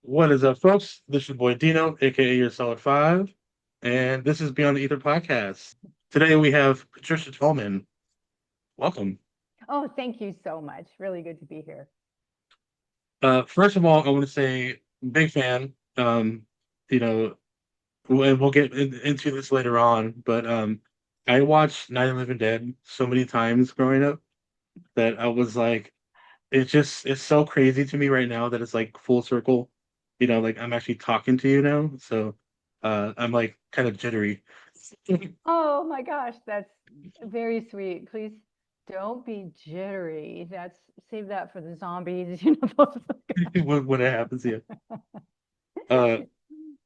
What is up, folks? This is your boy Dino, aka your Solid Five, and this is Beyond the Ether podcast. Today we have Patricia Tallman. Welcome. Oh, thank you so much. Really good to be here. First of all, I want to say big fan. You know, and we'll get into this later on, but I watched Night of the Living Dead so many times growing up that I was like, it's so crazy to me right now that it's like full circle. Like I'm actually talking to you now, so I'm like kind of jittery. Oh my gosh, that's very sweet. Please don't be jittery. That's save that for the zombies, those when it happens, yeah. Uh,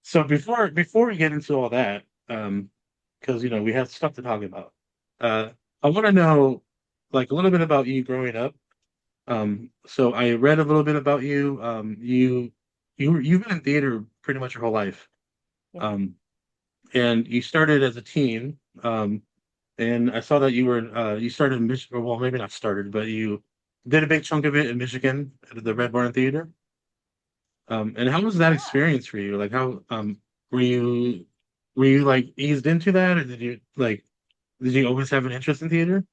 so before we get into all that, because we have stuff to talk about. Uh, I want to know like a little bit about you growing up. So I read a little bit about you. You've been in theater pretty much your whole life. Yes. Um, and you started as a teen. And I saw that you started in Michigan. Well, maybe not started, but you did a big chunk of it in Michigan at the Red Barn Theater. And how was that Yeah. experience for you? Like how were you were you like eased into that, or did you always have an interest in theater?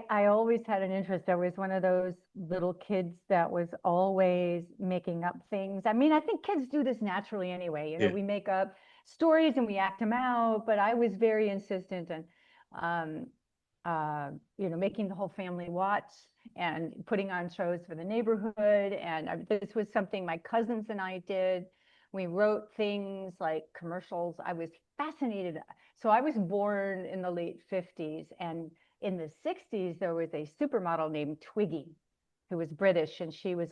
I always had an interest. I was one of those little kids that was always making up things. I mean, I think kids do this naturally anyway. Yeah. We make up stories and we act them out, but I was very insistent and um, making the whole family watch and putting on shows for the neighborhood. And this was something my cousins and I did. We wrote things like commercials. I was fascinated. So I was born in the late 50s, and in the 60s, there was a supermodel named Twiggy who was British, and she was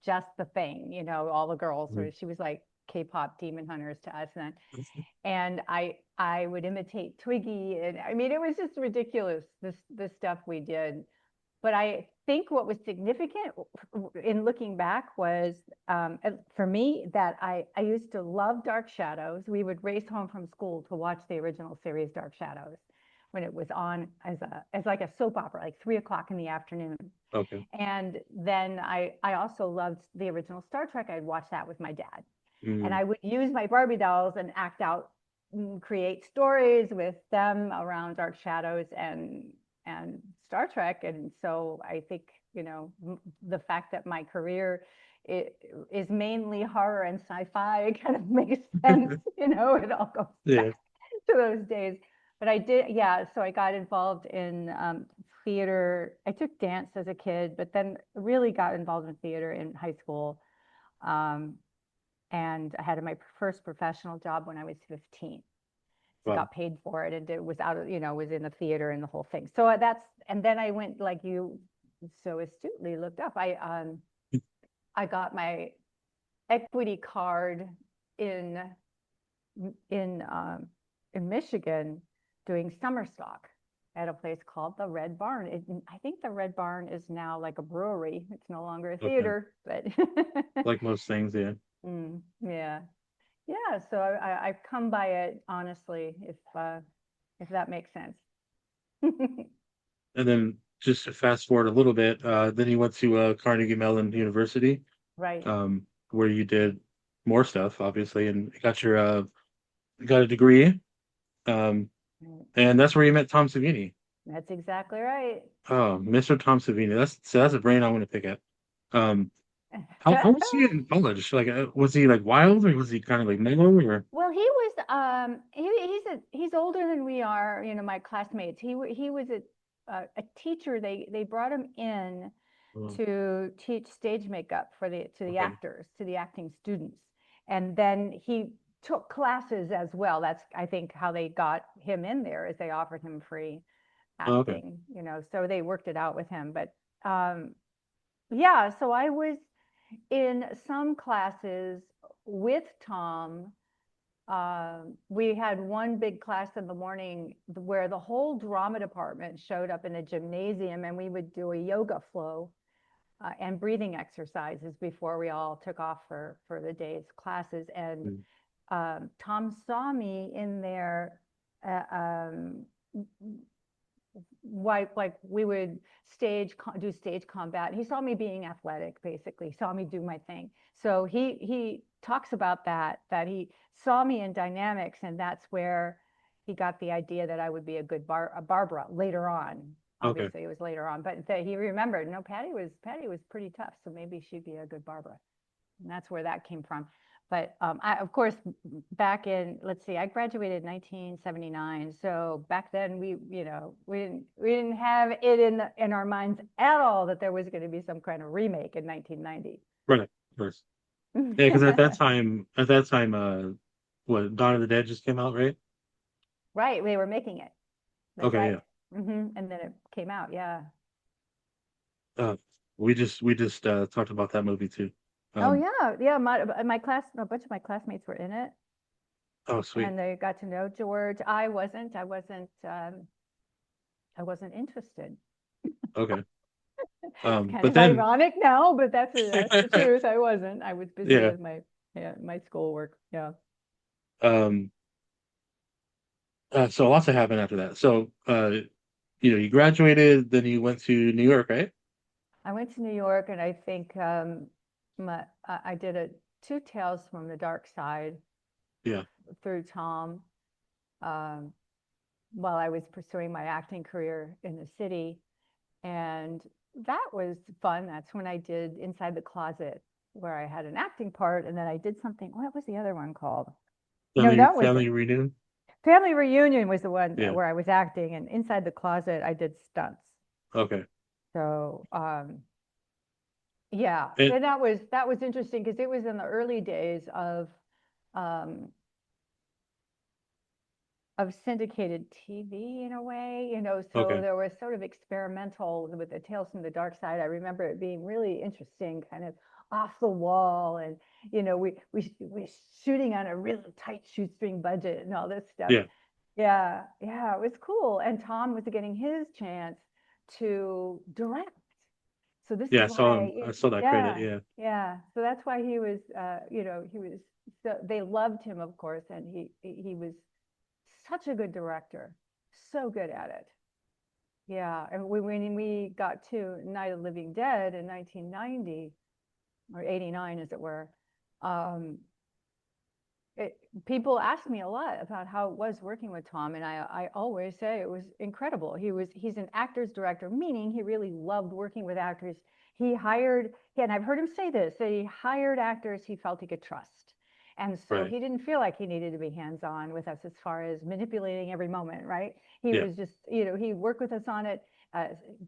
just the thing, all the girls. Mhm. She was like K-pop demon hunters to us then. And I would imitate Twiggy, and I mean, it was just ridiculous, this stuff we did. But I think what was significant in looking back was, for me, that I used to love Dark Shadows. We would race home from school to watch the original series Dark Shadows when it was on as like a soap opera, like 3 o'clock in the afternoon. Okay. And then I also loved the original Star Trek. I'd watch that with my dad, and Mm, I would use my Barbie dolls and act out, create stories with them around Dark Shadows and Star Trek. And so I think, the fact that my career is mainly horror and sci-fi kind of makes sense. It all goes yeah. back to those days. But I did, yeah. So I got involved in theater. I took dance as a kid, but then really got involved in theater in high school. Um, and I had my first professional job when I was 15. So Wow. got paid for it, and it was out of, was in the theater and the whole thing. So and then I went, like you so astutely looked up. I got my equity card in in um, in Michigan doing summer stock at a place called the Red Barn. I think the Red Barn is now like a brewery. It's no longer a Okay. theater, but Like most things, yeah. yeah. Yeah, so I've come by it honestly, if that makes sense. And then just to fast forward a little bit, then you went to Carnegie Mellon University, Right. where you did more stuff, obviously, and got a degree. Um, and that's where you met Tom Savini. That's exactly right. Oh, Mr. Tom Savini. That's a brain I want to pick at. Um, how was he in college? Like, was he like wild, or was he kind of like mellow, or? Well, he was he's older than we are, my classmates. He was a teacher. They brought him in Oh, to teach stage makeup for the okay. actors, to the acting students. And then he took classes as well. That's, I think, how they got him in there, is they offered him free Oh, okay. acting, so they worked it out with him. But yeah, so I was in some classes with Tom. We had one big class in the morning where the whole drama department showed up in a gymnasium, and we would do a yoga flow and breathing exercises before we all took off for the day's classes. And Mm. Tom saw me in there, uh, um, like we would do stage combat. He saw me being athletic, basically, saw me do my thing. So he talks about that he saw me in dynamics, and that's where he got the idea that I would be a Barbara later on. Okay. Obviously, it was later on, but that he remembered, no, Patty was pretty tough, so maybe she'd be a good Barbara. And that's where that came from. But of course, back in, let's see, I graduated in 1979. So back then, we didn't have it in our minds at all that there was going to be some kind of remake in 1990. Right. Of course. Yeah, because at that time, what Dawn of the Dead just came out, right? Right, they were making it. That's Okay, right. yeah. And then it came out. Yeah. Uh, we just talked about that movie too. Oh Um, yeah, yeah. My class, a bunch of my classmates were in it, oh sweet. and they got to know George. I wasn't. I wasn't interested. Okay. It's kind But of then, ironic now, but that's the truth. I wasn't. I was busy yeah. with my schoolwork. Yeah. Um, so lots of happened after that. So, you graduated, then you went to New York, right? I went to New York, and I think I did two Tales from the Dark Side Yeah. through Tom um, while I was pursuing my acting career in the city, and that was fun. That's when I did Inside the Closet, where I had an acting part, and then I did something. What was the other one called? No, Family that was family reunion. Family Reunion was the one Yeah. where I was acting, and Inside the Closet I did stunts. Okay. So yeah, And and that was interesting because it was in the early days um, of syndicated TV in a way, so okay. there was sort of experimental with the Tales from the Dark Side. I remember it being really interesting, kind of off the wall, and we shooting on a really tight shoestring budget and all this stuff. Yeah. Yeah, yeah, it was cool. And Tom was getting his chance to direct. So this Yeah, is why, I saw that credit, yeah, yeah. yeah. So that's why he was, so they loved him, of course, and he was such a good director, so good at it. Yeah, and when we got to Night of the Living Dead in 1990 or 89, as it were, um, people ask me a lot about how it was working with Tom, and I always say it was incredible. He's an actor's director, meaning he really loved working with actors. And I've heard him say this, that he hired actors he felt he could trust. And so Right. he didn't feel like he needed to be hands-on with us as far as manipulating every moment, right? He Yeah. was just, he'd work with us on it,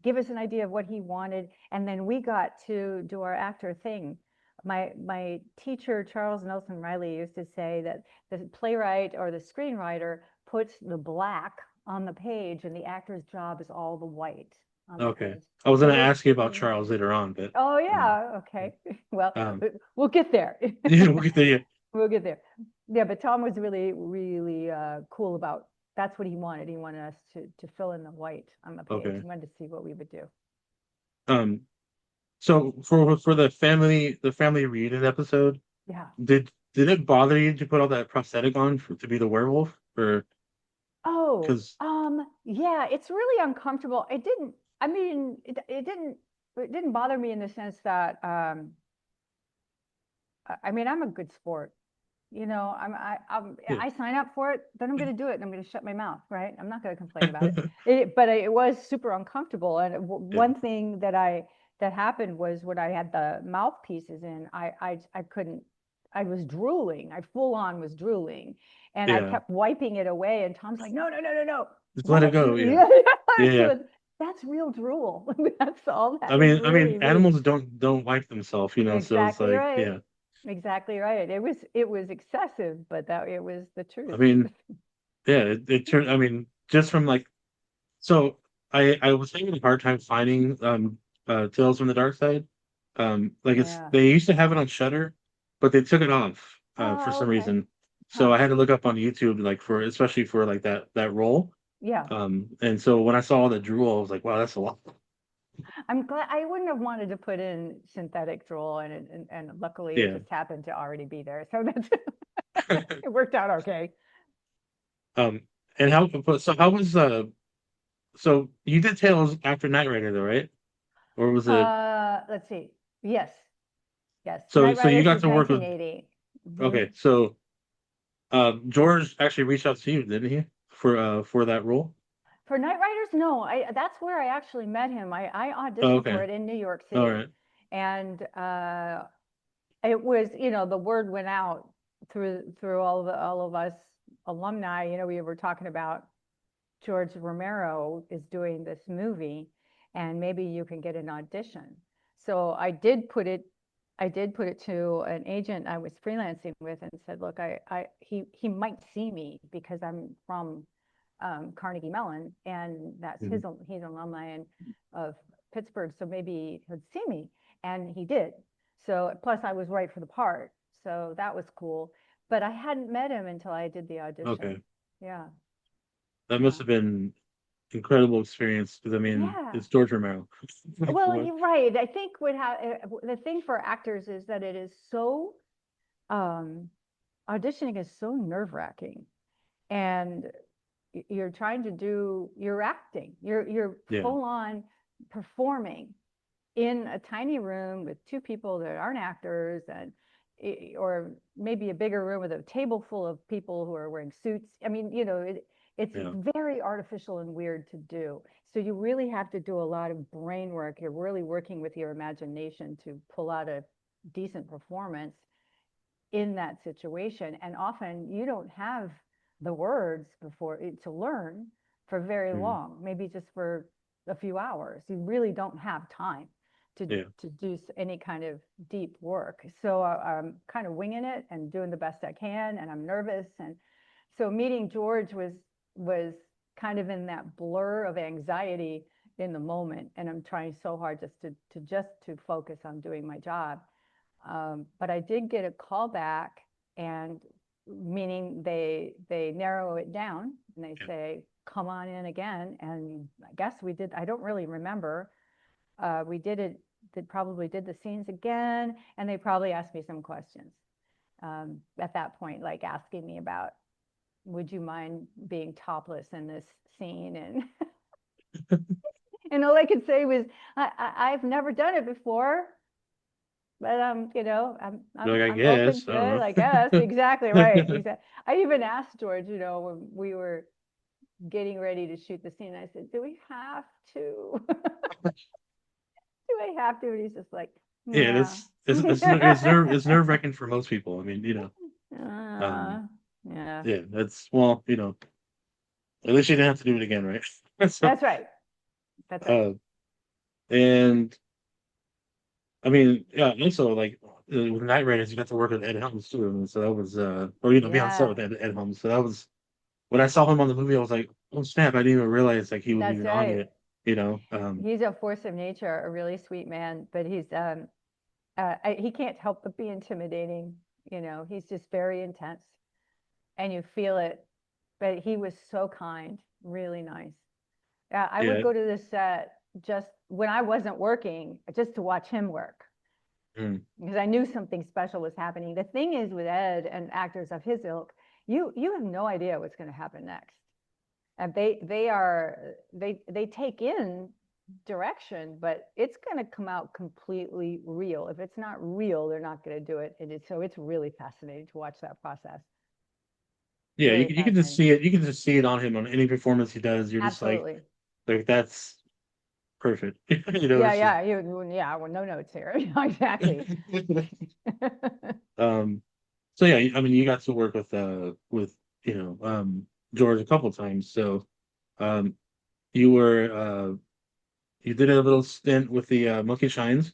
give us an idea of what he wanted, and then we got to do our actor thing. My teacher, Charles Nelson Reilly, used to say that the playwright or the screenwriter puts the black on the page, and the actor's job is all the white on the Okay. page. I was So gonna this, ask you about Charles later on, but oh um yeah, okay. Well, um we'll get there. yeah, we'll get there. Yeah. We'll get there. Yeah, but Tom was really, really cool about. That's what he wanted. He wanted us to fill in the white on the page. Okay. He wanted to see what we would do. Um so for the family reunion episode, Yeah. did it bother you to put all that prosthetic on to be the werewolf? Or Oh, because yeah, it's really uncomfortable. It didn't, I mean, it didn't bother me in the sense that, I mean, I'm a good sport. yeah. I sign up for it, then I'm going to do it, and I'm going to shut my mouth, right? I'm not going to complain about it. But it was super uncomfortable. And Yeah. one thing that happened was when I had the mouthpieces in, I couldn't. I was drooling. I full on was drooling, and I Yeah. kept wiping it away. And Tom's like, "No, no, no, no, no, Just let let it it." go. Yeah. Yeah, Yeah, yeah. that's real drool. That's all I that is mean I mean really means. animals don't wipe themselves, so it's Exactly like, right. yeah. Exactly right. It was excessive, but that it was the I truth. mean, yeah, it turned I mean, just from like so I was having a hard time finding Tales from the Dark Side. Like Yeah. they used to have it on Shutter, but they took it off for Oh, some okay. reason. So Huh. I had to look up on YouTube like for especially for like that role. Yeah. And so when I saw all the drool, I was like, wow, that's a lot. I'm glad I wouldn't have wanted to put in synthetic drool, and luckily it Yeah. just happened to already be there. So that's it worked out okay. Um, and how so how was So you did Tales after Knight Rider though, right? Or was it Let's see. Yes, yes. so you Nightriders got was to work with 1980. Hmm. okay, so George actually reached out to you, didn't he? For that role? For Nightriders, no. I That's where I actually met him. I Oh, auditioned for okay. it in New York All City, right. and it was, the word went out through all of us alumni. We were talking about George Romero is doing this movie, and maybe you can get an audition. So I did put it to an agent I was freelancing with and said, look, he might see me because I'm from Carnegie Mellon, and Mhm. he's an alumni of Pittsburgh, so maybe he'd see me, and he did. So plus I was right for the part, so that was cool. But I hadn't met him until I did the audition. Okay. Yeah, That must yeah, have been incredible experience because I mean yeah. it's George Romero. Well, What? you're right. I think the thing for actors is that it is so um, auditioning is so nerve wracking, and you're trying to do you're acting. You're Yeah, full on performing in a tiny room with two people that aren't actors, and or maybe a bigger room with a table full of people who are wearing suits. I mean, it's yeah. very artificial and weird to do. So you really have to do a lot of brain work. You're really working with your imagination to pull out a decent performance in that situation. And often you don't have the words before to learn for very Mhm. long, maybe just for a few hours. You really don't have time Yeah. to do any kind of deep work. So I'm kind of winging it and doing the best I can, and I'm nervous. And so meeting George was kind of in that blur of anxiety in the moment, and I'm trying so hard just to focus on doing my job. But I did get a call back, and meaning they narrow it down and they Yeah. say, come on in again. And I guess we did. I don't really remember. We did it. They probably did the scenes again, and they probably asked me some questions at that point, like asking me about, would you mind being topless in this scene? And all I could say was, I've never done it before, but You're like, I I'm open guess. I to it, I guess. don't Exactly right. know. Exactly. I even asked George, when we were getting ready to shoot the scene, I said, do we have to? Do I have to? And he's just like, Yeah, yeah. that's it's nerve-wracking for most people. I mean, um, uh, yeah, yeah, that's well, at least you didn't have to do it again, right? So, that's right. That's right. uh, and I mean, yeah, also like with Night Raiders, you got to work with Ed Helms too. And so that was, or be on set Yeah, with Ed Helms. So that was when I saw him on the movie, I was like, oh snap! I didn't even realize like he was that's even on right. it. You know, He's a force of nature, a really sweet man, but he can't help but be intimidating. He's just very intense, and you feel it. But he was so kind, really nice. Yeah, I would yeah, go to the set just when I wasn't working, just to watch him work, mm, because I knew something special was happening. The thing is with Ed and actors of his ilk, you have no idea what's going to happen next, and they take in direction, but it's going to come out completely real. If it's not real, they're not going to do it. So it's really fascinating to watch that process. yeah. Really You can just fascinating. see it. You can just see it on him on any performance he does. You're just Absolutely. like that's perfect. Yeah, It's just. yeah, yeah. Well, no notes here. Exactly. um. So yeah, I mean, you got to work with George a couple times. So um, you were you did a little stint with the Monkey Shines.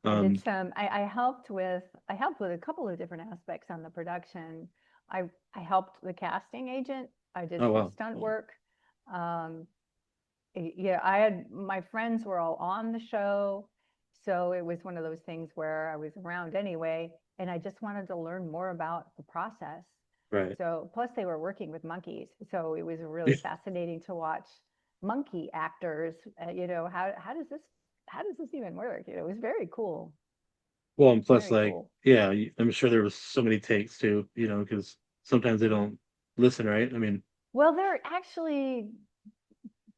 I did Um. some. I helped with a couple of different aspects on the production. I helped the casting agent. I did Oh some wow. stunt work. Um, yeah, I had my friends were all on the show, so it was one of those things where I was around anyway, and I just wanted to learn more about the process. Right. So plus they were working with monkeys, so it was really fascinating to watch monkey actors. How does this even work? It was very cool, Well, and plus, very like, cool. yeah, I'm sure there was so many takes too. Because sometimes they don't listen, right? I mean, Well, they're actually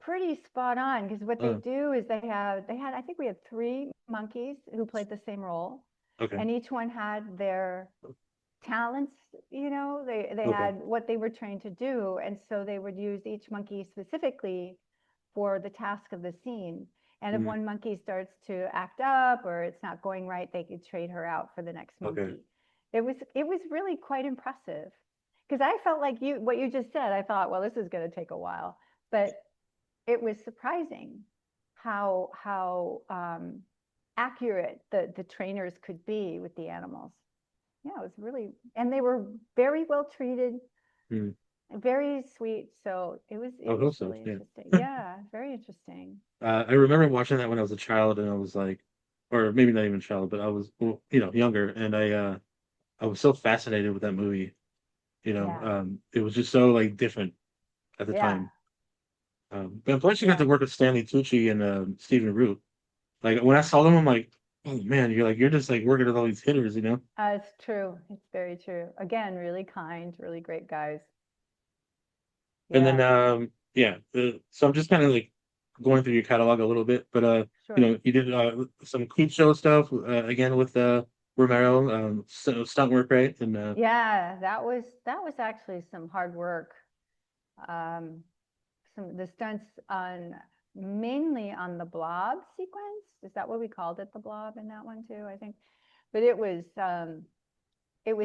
pretty spot on, because what they Oh, do is I think we had three monkeys who played the same role, okay, and each one had their talents. They okay. had what they were trained to do, and so they would use each monkey specifically for the task of the scene. And if Mm, one monkey starts to act up or it's not going right, they could trade her out for the next okay. monkey. It was really quite impressive, because I felt like what you just said. I thought, well, this is going to take a while, but it was surprising how accurate the trainers could be with the animals. Yeah, it was really, and they were very well treated, Mm. very sweet. So I it was hope so. really Yeah. interesting. Yeah, very interesting. I remember watching that when I was a child, and I was like, or maybe not even a child, but I was, well, younger, and I was so fascinated with that movie. Yeah, It was just so like different at the yeah, time. But plus, you got yeah. to work with Stanley Tucci and Stephen Root. Like when I saw them, I'm like, oh man, you're just like working with all these hitters, you know? It's true. It's very true. Again, really kind, really great guys. And then Yeah, yeah, so I'm just kind of like going through your catalog a little bit, but sure. you did some creep show stuff again with Romero, stunt work, right? And Yeah, that was actually some hard work. Um, some the stunts on mainly on the blob sequence. Is that what we called it, the blob in that one too? I think. But it was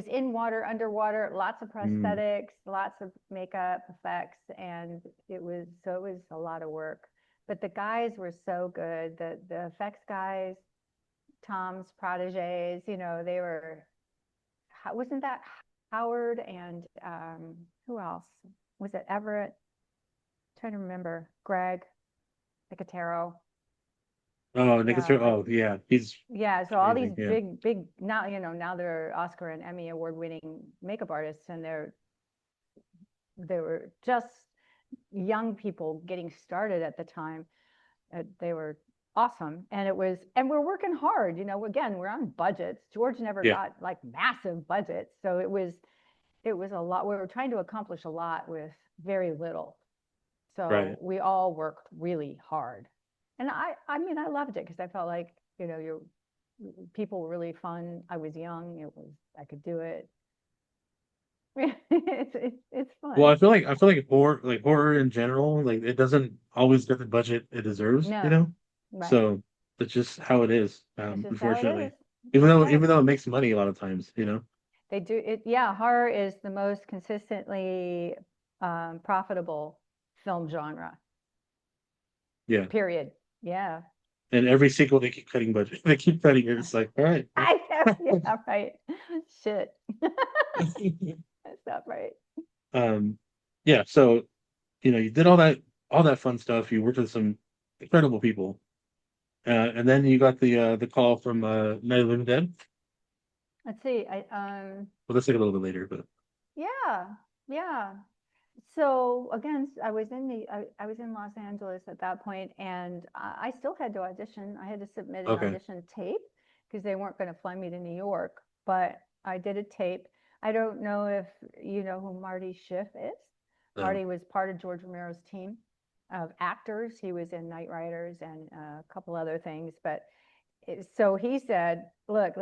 in water, underwater, lots of mm, prosthetics, lots of makeup effects, and it was a lot of work. But the guys were so good. The effects guys, Tom's proteges, they were. Wasn't that Howard and who else? Was it Everett? I'm trying to remember. Greg Nicotero. oh, Yeah, oh yeah, he's yeah. So all these amazing, yeah, big now they're Oscar and Emmy award winning makeup artists, and they were just young people getting started at the time. They were awesome, and we're working hard. Again, we're on budgets. George never yeah, got like massive budgets, so it was a lot. We were trying to accomplish a lot with very little. So right. we all worked really hard. And I mean, I loved it because I felt like, you people were really fun. I was young. I could do it. It's Well, fun. I feel like horror in general, like it doesn't always get the budget it deserves, you No, know? right. So that's just how it is, It's just how it is. unfortunately. That's right. Even though it makes money a lot of times, you know? They do it. Yeah, horror is the most consistently profitable film genre, Yeah. period. Yeah. And every sequel they keep cutting budget. They keep cutting it. It's like, all right. I know. Yeah, right. Shit. That's not right. Um, yeah, so you did all that fun stuff. You worked with some incredible people. And then you got the call from Night of the Living Dead. Let's see. Well, that's like a little bit later, but Yeah, yeah. So again, I was in Los Angeles at that point, and I still had to audition. I had to submit an okay. audition tape because they weren't going to fly me to New York. But I did a tape. I don't know if you know who Marty Schiff is. So Marty was part of George Romero's team of actors. He was in Nightriders and a couple other things, but so he said, look,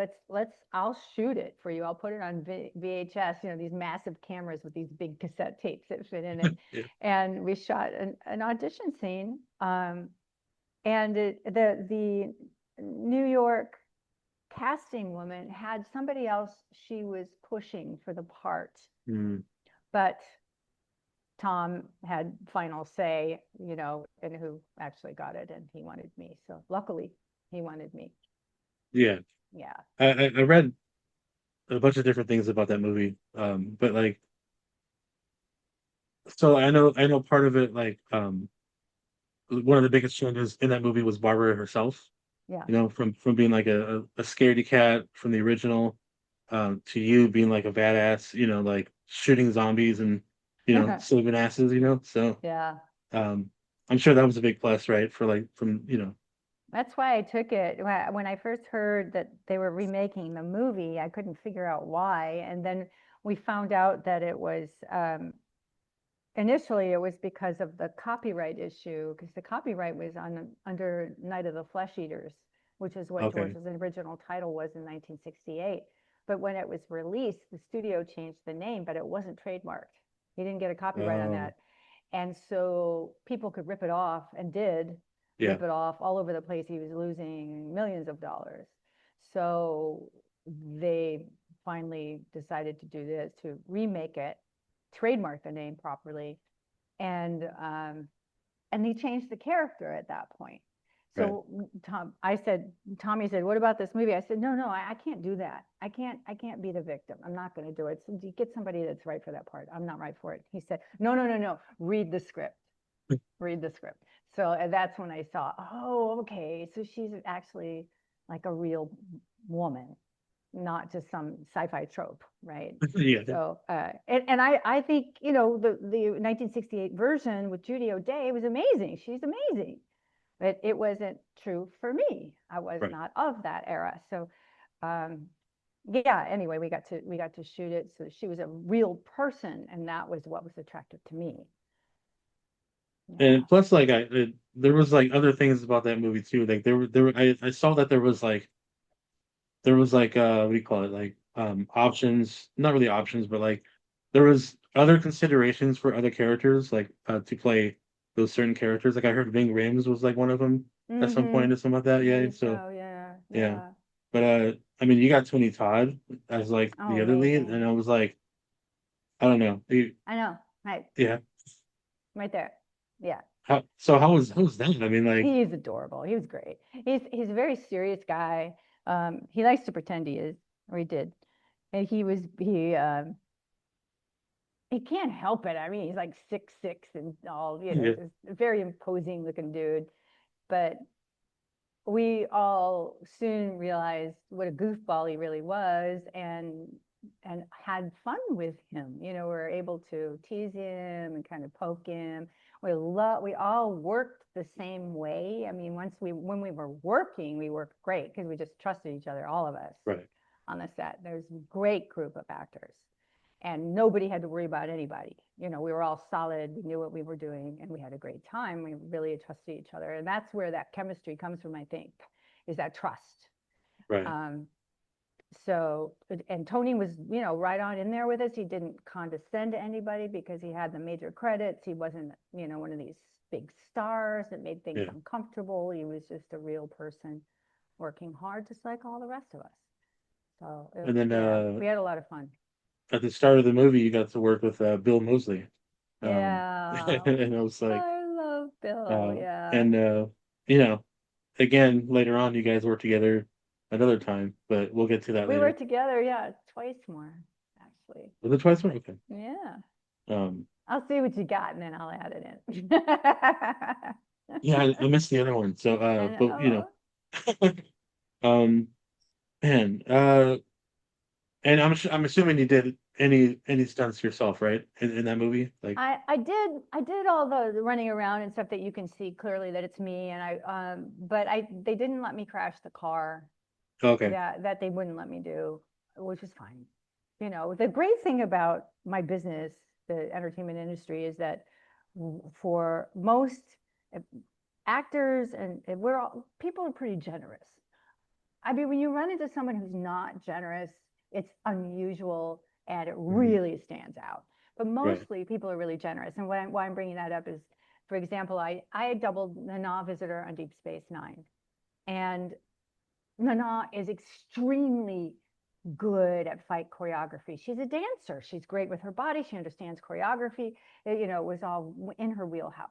I'll shoot it for you. I'll put it on VHS, these massive cameras with these big cassette tapes that fit in it. yeah. And we shot an audition scene. And the New York casting woman had somebody else she was pushing for the part, Mm, but Tom had final say, and who actually got it, and he wanted me. So luckily, he wanted me. yeah. Yeah. I read a bunch of different things about that movie. But like, so I know part of it, like, one of the biggest changes in that movie was Barbara herself. Yeah. From being like a scaredy cat from the original, to you being like a badass, like shooting zombies and saving asses, So Yeah. um, I'm sure that was a big plus, right? For like from That's why I took it. When I first heard that they were remaking the movie, I couldn't figure out why. And then we found out that initially it was because of the copyright issue, because the copyright was on under Night of the Flesh Eaters, which is what Okay. George's original title was in 1968. But when it was released, the studio changed the name, but it wasn't trademarked. He didn't get a copyright on Oh, that. And so people could rip it off, and did yeah. rip it off all over the place. He was losing millions of dollars. So they finally decided to do this, to remake it, trademark the name properly, and he changed the character at that point. Right. So Tommy said, "What about this movie?" I said, "No, I can't do that. I can't be the victim. I'm not going to do it. So you get somebody that's right for that part. I'm not right for it." He said, "No. Read the script. Read the script." So that's when I saw, oh, okay. So she's actually like a real woman, not just some sci-fi trope, right? Yeah. So, and I think, the 1968 version with Judy O'Day was amazing. She's amazing, but it wasn't true for me. I was Right. not of that era. So, um, yeah. Anyway, we got to shoot it. So she was a real person, and that was what was attractive to me. Yeah. And plus, like there was like other things about that movie too. Like I saw that there was like what do you call it? Like options, not really options, but like there was other considerations for other characters, like to play those certain characters. Like I heard Ving Rhames was like one of them at some point Mm-hmm. or something like I that. Yeah. believe So so. Yeah. yeah. Yeah. But I mean, you got Tony Todd as like Oh, the other lead, amazing. and I was like, I don't know. I know. Right. Yeah. Right there. Yeah. How was that? I mean, like, He's adorable. He was great. He's a very serious guy. He likes to pretend he is, or he did. And he can't help it. I mean, he's like 6'6" and all, yeah, this very imposing looking dude. But we all soon realized what a goofball he really was, and had fun with him. We were able to tease him and kind of poke him. We all worked the same way. I mean, when we were working, we worked great because we just trusted each other, all of us right, on the set. There's a great group of actors, and nobody had to worry about anybody. We were all solid. We knew what we were doing, and we had a great time. We really trusted each other, and that's where that chemistry comes from, I think, is that trust. right, Um, so, and Tony was, right on in there with us. He didn't condescend to anybody because he had the major credits. He wasn't, one of these big stars that made things yeah. uncomfortable. He was just a real person working hard, just like all the rest of us. So, And then yeah, we had a lot of fun. at the start of the movie, you got to work with Bill Moseley, Yeah. and I was like, I love Bill. uh, Yeah. and you know, again later on, you guys worked together another time, but we'll get to that We were later. together, yeah, twice more, actually. Was it twice more? Okay. Yeah. Um, I'll see what you got and then I'll add it in. yeah, I missed the other one. So, I but know. um, man, and I'm assuming you did any stunts yourself, right? In that movie, like, I did all the running around and stuff that you can see clearly that it's me, and but they didn't let me crash the car. okay, That they wouldn't let me do, which is fine. The great thing about my business, the entertainment industry, is that for most uh, actors, and people are pretty generous. I mean, when you run into someone who's not generous, it's unusual and it mhm, really stands out. But right, mostly people are really generous. And why I'm bringing that up is, for example, I doubled Nana Visitor on Deep Space Nine. And Nana is extremely good at fight choreography. She's a dancer. She's great with her body. She understands choreography. It was all in her wheelhouse.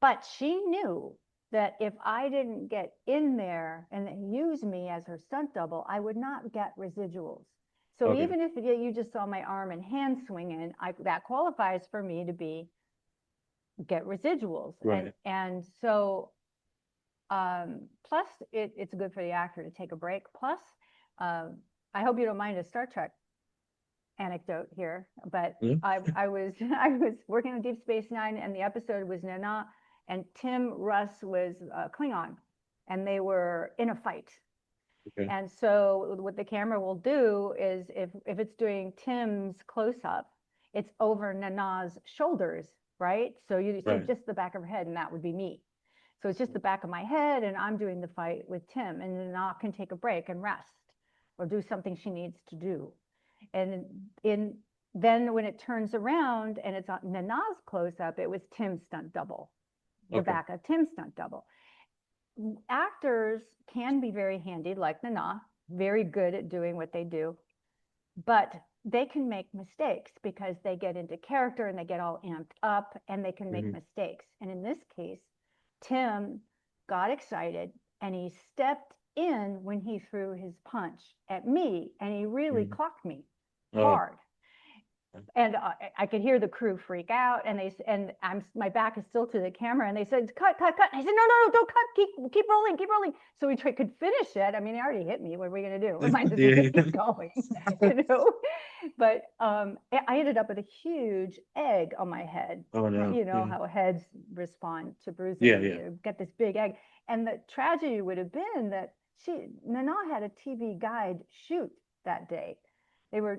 But she knew that if I didn't get in there and use me as her stunt double, I would not get residuals. So okay, even if you just saw my arm and hand swinging, that qualifies for me to get residuals. And right, so plus it's good for the actor to take a break. Plus, I hope you don't mind a Star Trek anecdote here, but yeah, I was I was working on Deep Space Nine, and the episode was Nana and Tim Russ was Klingon, and they were in a fight. okay, And so what the camera will do is, if it's doing Tim's close up, it's over Nana's shoulders, right? So you see Right. just the back of her head, and that would be me. So it's just the back of my head, and I'm doing the fight with Tim, and Nana can take a break and rest or do something she needs to do. And in then when it turns around and it's on Nana's close up, it was Tim's stunt double, the Okay. back of Tim's stunt double. Actors can be very handy, like Nana, very good at doing what they do, but they can make mistakes because they get into character and they get all amped up and they can make Hmm. mistakes. And in this case, Tim got excited and he stepped in when he threw his punch at me and he really Hmm. clocked me Oh. hard. And I could hear the crew freak out, and my back is still to the camera, and they said, "Cut, cut, cut!" And I said, "No, no, no, don't cut. Keep rolling, keep rolling." So we could finish it. I mean, he already hit me. What are we gonna do? We might as well Yeah. just keep going, you know. But I ended up with a huge egg on my head. Oh no. You know Yeah. how heads respond to Yeah. bruising. Yeah. You get this big egg, and the tragedy would have been that Nana had a TV guide shoot that day. They were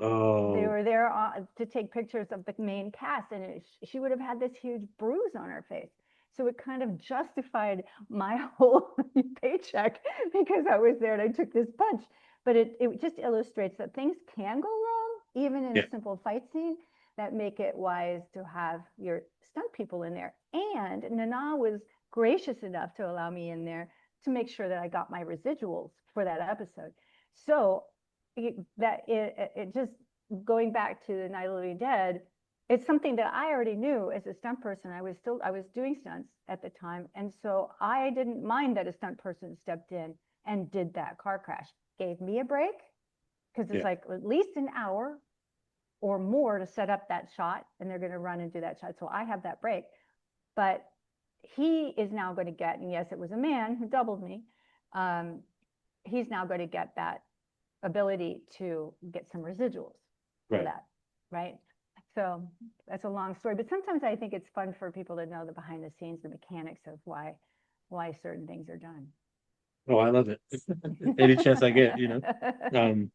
they Oh. were there to take pictures of the main cast, and she would have had this huge bruise on her face. So it kind of justified my whole paycheck because I was there and I took this punch. But it just illustrates that things can go wrong, even in Yeah. a simple fight scene, that make it wise to have your stunt people in there. And Nana was gracious enough to allow me in there to make sure that I got my residuals for that episode. So it just going back to the Night of the Living Dead, it's something that I already knew as a stunt person. I was doing stunts at the time, and so I didn't mind that a stunt person stepped in and did that car crash. Gave me a break because it's Yeah. like at least an hour or more to set up that shot, and they're going to run and do that shot. So I have that break, but he is now going to get, and yes, it was a man who doubled me. Um, he's now going to get that ability to get some residuals for Right. that, right? So that's a long story, but sometimes I think it's fun for people to know the behind the scenes, the mechanics of why certain things are done. Oh, I love it. Any chance I get, you know.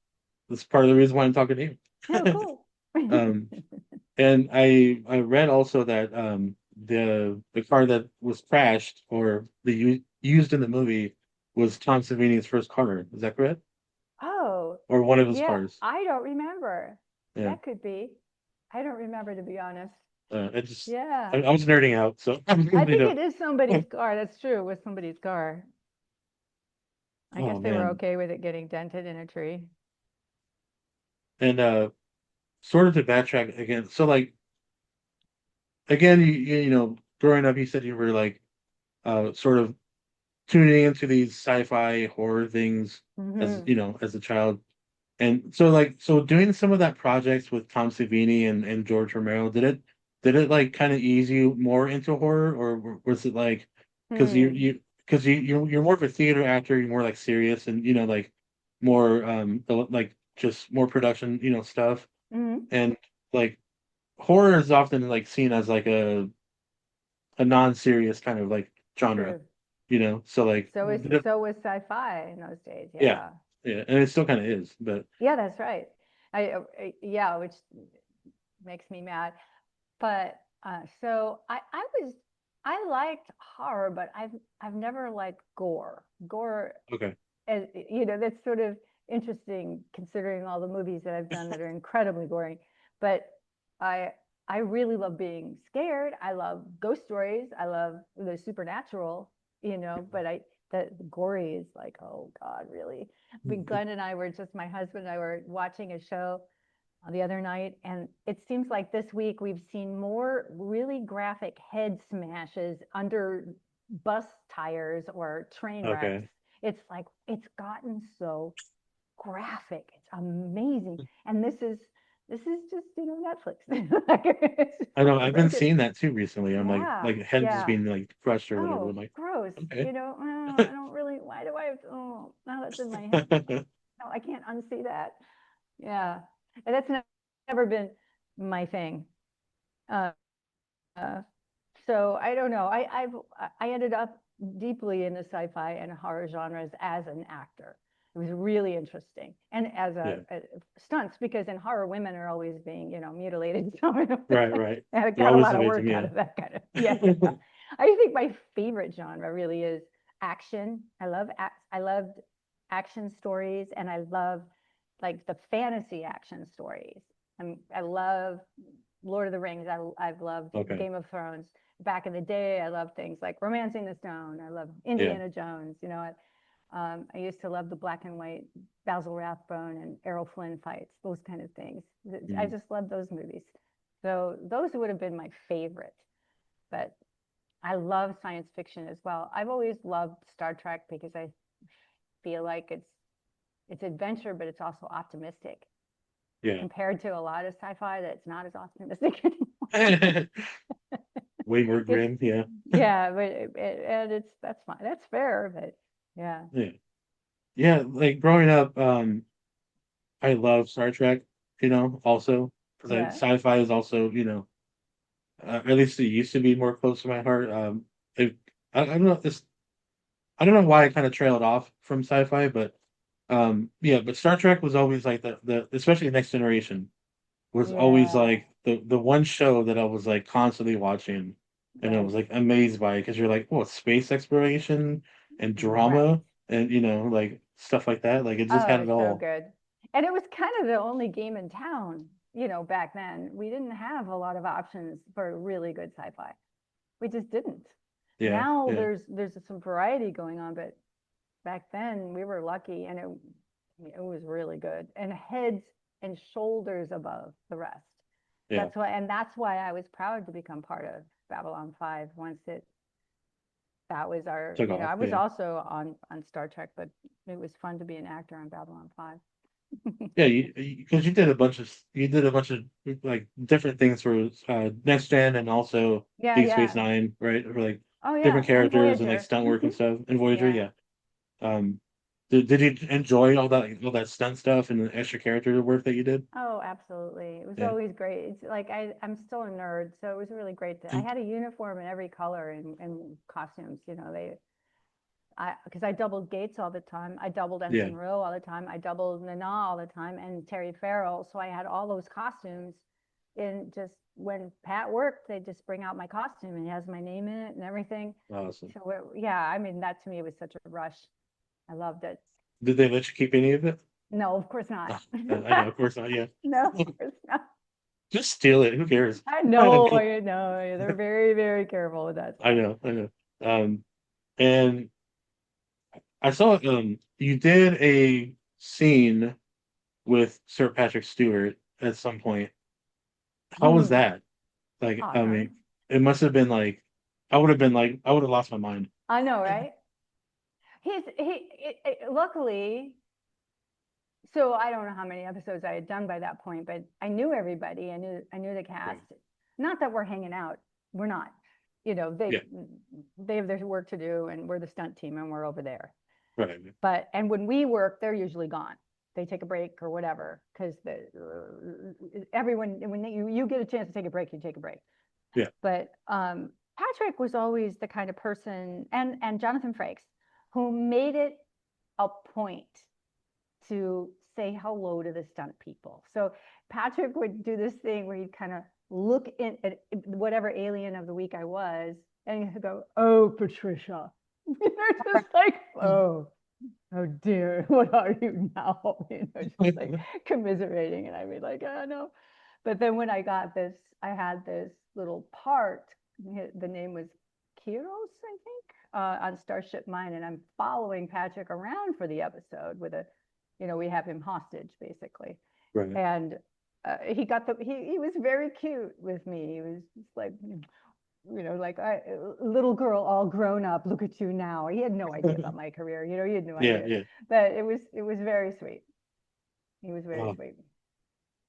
That's part of the reason why I'm talking to Oh, you. cool. Um, and I read also that the car that was crashed or used in the movie was Tom Savini's first car. Is that correct? Oh, Or one of his yeah, cars? I don't remember. Yeah. That could be. I don't remember, to be honest. I just Yeah, I was nerding out, so I you think know. it is somebody's car. That's true. It was somebody's car. I guess Oh they were man. okay with it getting dented in a tree. And sort of to backtrack again. So like again, you know, growing up, you said you were like sort of tuning into these sci-fi horror things as Hmm. you know as a child. And so like so doing some of that projects with Tom Savini and George Romero, did it like kind of ease you more into horror, or was it like because Hmm. you're more of a theater actor, you're more like serious and you know like more like just more production, you know, stuff. Hmm. And like horror is often like seen as like a non-serious kind of like genre, True. you know. So like So was sci-fi in those days. yeah, Yeah. yeah, and it still kind of is, but Yeah, that's right. Yeah, which makes me mad. But so I liked horror, but I've never liked gore. Gore, okay, as you know, that's sort of interesting considering all the movies that I've done that are incredibly gory. But I I really love being scared. I love ghost stories. I love the supernatural, you know, but the gory is like, oh God, really? But Glenn and I were just my husband and I were watching a show the other night, and it seems like this week we've seen more really graphic head smashes under bus tires or train wrecks. okay. It's like it's gotten so graphic. It's amazing. And this is just, you know, Netflix. Like, it's I know I've been broken. seeing that too recently. I'm Yeah, like heads yeah. being like crushed or whatever. I'm Oh, like, gross. okay. You know, oh, I don't really, why do I have to, oh, now that's in my head. No, I can't unsee that. Yeah. And that's never been my thing. Uh, uh, so I don't know. I ended up deeply in the sci-fi and horror genres as an actor. It was really interesting. And as Yeah. a stunts, because in horror, women are always being, mutilated. So Right, right. I They're got a always lot the of victim, work out yeah. of that kind of, yeah, yeah. I think my favorite genre really is action. I loved action stories, and I love like the fantasy action stories. I love Lord of the Rings. I've loved Okay. Game of Thrones. Back in the day, I loved things like Romancing the Stone. I love Yeah. Indiana Jones. I used to love the black and white Basil Rathbone and Errol Flynn fights, those kind of things. I Mm. just love those movies. So those would have been my favorite. But I love science fiction as well. I've always loved Star Trek because I feel like it's adventure, but it's also optimistic Yeah. compared to a lot of sci-fi that's not as optimistic anymore. Way more It's grim, yeah. yeah, but and that's fine. That's fair, but yeah, Yeah. Yeah, like growing up, I love Star Trek, also because yeah. sci-fi is also, at least it used to be more close to my heart. It, I don't know this, I don't know why I kind of trailed off from sci-fi, but yeah, but Star Trek was always like the especially Next Generation was always Yeah. like the one show that I was like constantly watching, and I Yes. was like amazed by it because you're like, oh, space exploration and Right. drama and like stuff like that. Like it just Oh, had it it's so all. good. And it was kind of the only game in town, back then. We didn't have a lot of options for really good sci-fi. We just didn't. Yeah, Now yeah, there's some variety going on, but back then we were lucky, and it was really good and heads and shoulders above the rest. yeah. That's why I was proud to become part of Babylon 5 once that was our, Took off. I was Yeah, also on Star Trek, but it was fun to be an actor on Babylon 5. yeah. Because you did a bunch of like different things for Next Gen and also Yeah, Deep Space yeah. Nine, right? For like Oh yeah, different and characters and like Voyager. stunt work and stuff. And Voyager, Yeah. yeah. Um, did you enjoy all that stunt stuff and the extra character work that you did? Oh, absolutely. It was Yeah. always great. It's like I'm still a nerd, so it was really great. I Did, had a uniform in every color and costumes. Because I doubled Gates all the time. I doubled yeah. Ensign Rowe all the time. I doubled Nana all the time, and Terry Farrell. So I had all those costumes. And just when Pat worked, they just bring out my costume and it has my name in it and everything. Awesome. So yeah, I mean that to me was such a rush. I loved it. Did they let you keep any of it? No, of course not. No, I know, of course not. Yeah. No, of course not. Just steal it. Who cares? I I know, know. I know. They're very, very careful with that I stuff. know. I know. And I saw you did a scene with Sir Patrick Stewart at some point. How was Hmm. that? Like, I mean, Awesome. it must have been like I would have lost my mind. I know, right? Luckily, so I don't know how many episodes I had done by that point, but I knew everybody. I knew the cast. Right. Not that we're hanging out. We're not. You know, they Yeah. they have their work to do, and we're the stunt team, and we're over there. Right. And when we work, they're usually gone. They take a break or whatever because everyone when you get a chance to take a break, you take a break. Yeah. But Patrick was always the kind of person, and Jonathan Frakes, who made it a point to say hello to the stunt people. So Patrick would do this thing where he'd kind of look in at whatever alien of the week I was, and he'd go, "Oh, Patricia," they're just like, "Oh dear, what are you now?" Just like commiserating, and I'd be like, "Oh no." But then when I had this little part. The name was Kiros, I think, on Starship Mine, and I'm following Patrick around for the episode with we have him hostage basically, Right. and he was very cute with me. He was just like, like little girl all grown up. Look at you now. He had no idea about my career. He had no Yeah. idea, Yeah. but it was very sweet. He was very Oh, sweet.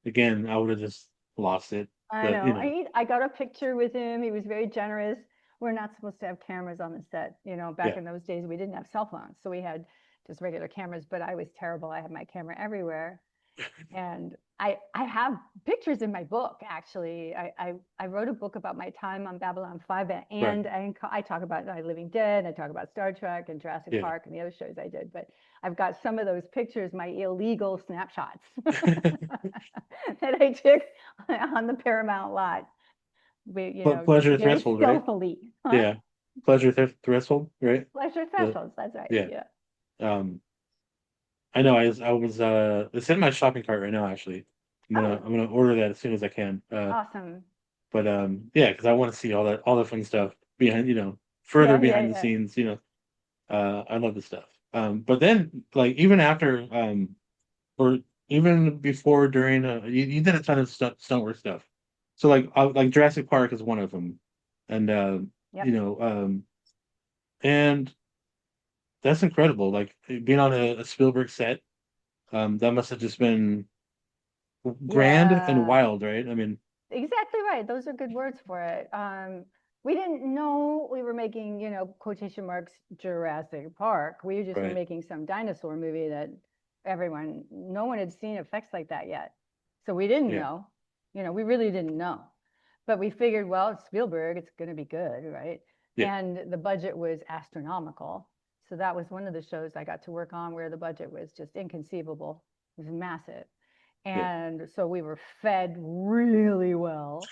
again, I would have just lost it. I But know. I got a picture with him. He was very generous. We're not supposed to have cameras on the set. Back yeah. in those days, we didn't have cell phones, so we had just regular cameras. But I was terrible. I had my camera everywhere, and I have pictures in my book. Actually, I wrote a book about my time on Babylon 5, Right. and I talk about Living Dead. I talk about Star Trek and Jurassic Yeah. Park and the other shows I did. But I've got some of those pictures, my illegal snapshots that I took on the Paramount lot. Pleasure Very threshold, right? stealthily, huh? Yeah. Pleasure threshold, right? Pleasure The thresholds. That's right. yeah. Yeah. Um, I know. I was it's in my shopping cart right now. Actually, Oh, I'm gonna order that as soon as I can. awesome. But yeah, because I want to see all the fun stuff behind, further Yeah, yeah, behind the yeah. scenes. I love this stuff. But then like even after or even before during you did a ton of stunt work stuff. So like Jurassic Park is one of them, and you Yep. know and that's incredible. Like being on a Spielberg set, that must have just been grand and Yeah. wild, right? I mean, Exactly right. Those are good words for it. We didn't know we were making, quotation marks, Jurassic Park. We just were right? making some dinosaur movie that no one had seen effects like that yet. So we didn't Yeah, know, we really didn't know. But we figured, well, it's Spielberg, it's going to be good, right? yeah, And the budget was astronomical. So that was one of the shows I got to work on where the budget was just inconceivable. It was massive. yeah. And so we were fed really well.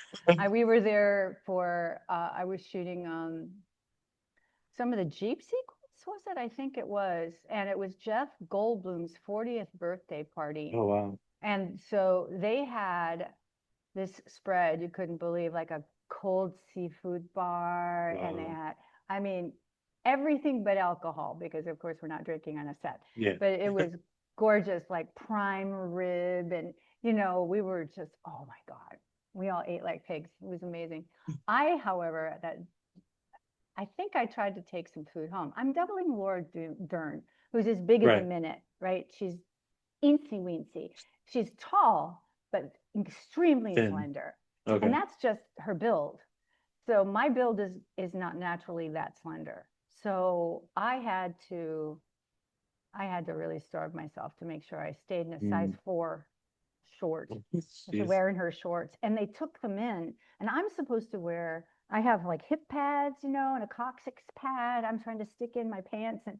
We were there for, I was shooting some of the Jeep sequence, was it? I think it was. And it was Jeff Goldblum's 40th birthday party. Oh wow. And so they had this spread you couldn't believe, like a cold seafood bar. And they Wow. had, I mean, everything but alcohol, because of course we're not drinking on a set. Yeah. But it was gorgeous, like prime rib. And, we were just, oh my God, we all ate like pigs. It was amazing. However, I think I tried to take some food home. I'm doubling Laura Dern, who's as big as a Right. minute, right? She's eensy weensy. She's tall, but extremely Thin. slender. And Okay. that's just her build. So my build is not naturally that slender. So I had to really starve myself to make sure I stayed in a size Mm. 4 short. So Jeez. wearing her shorts, and they took them in, and I'm supposed to wear. I have like hip pads, and a coccyx pad. I'm trying to stick in my pants, and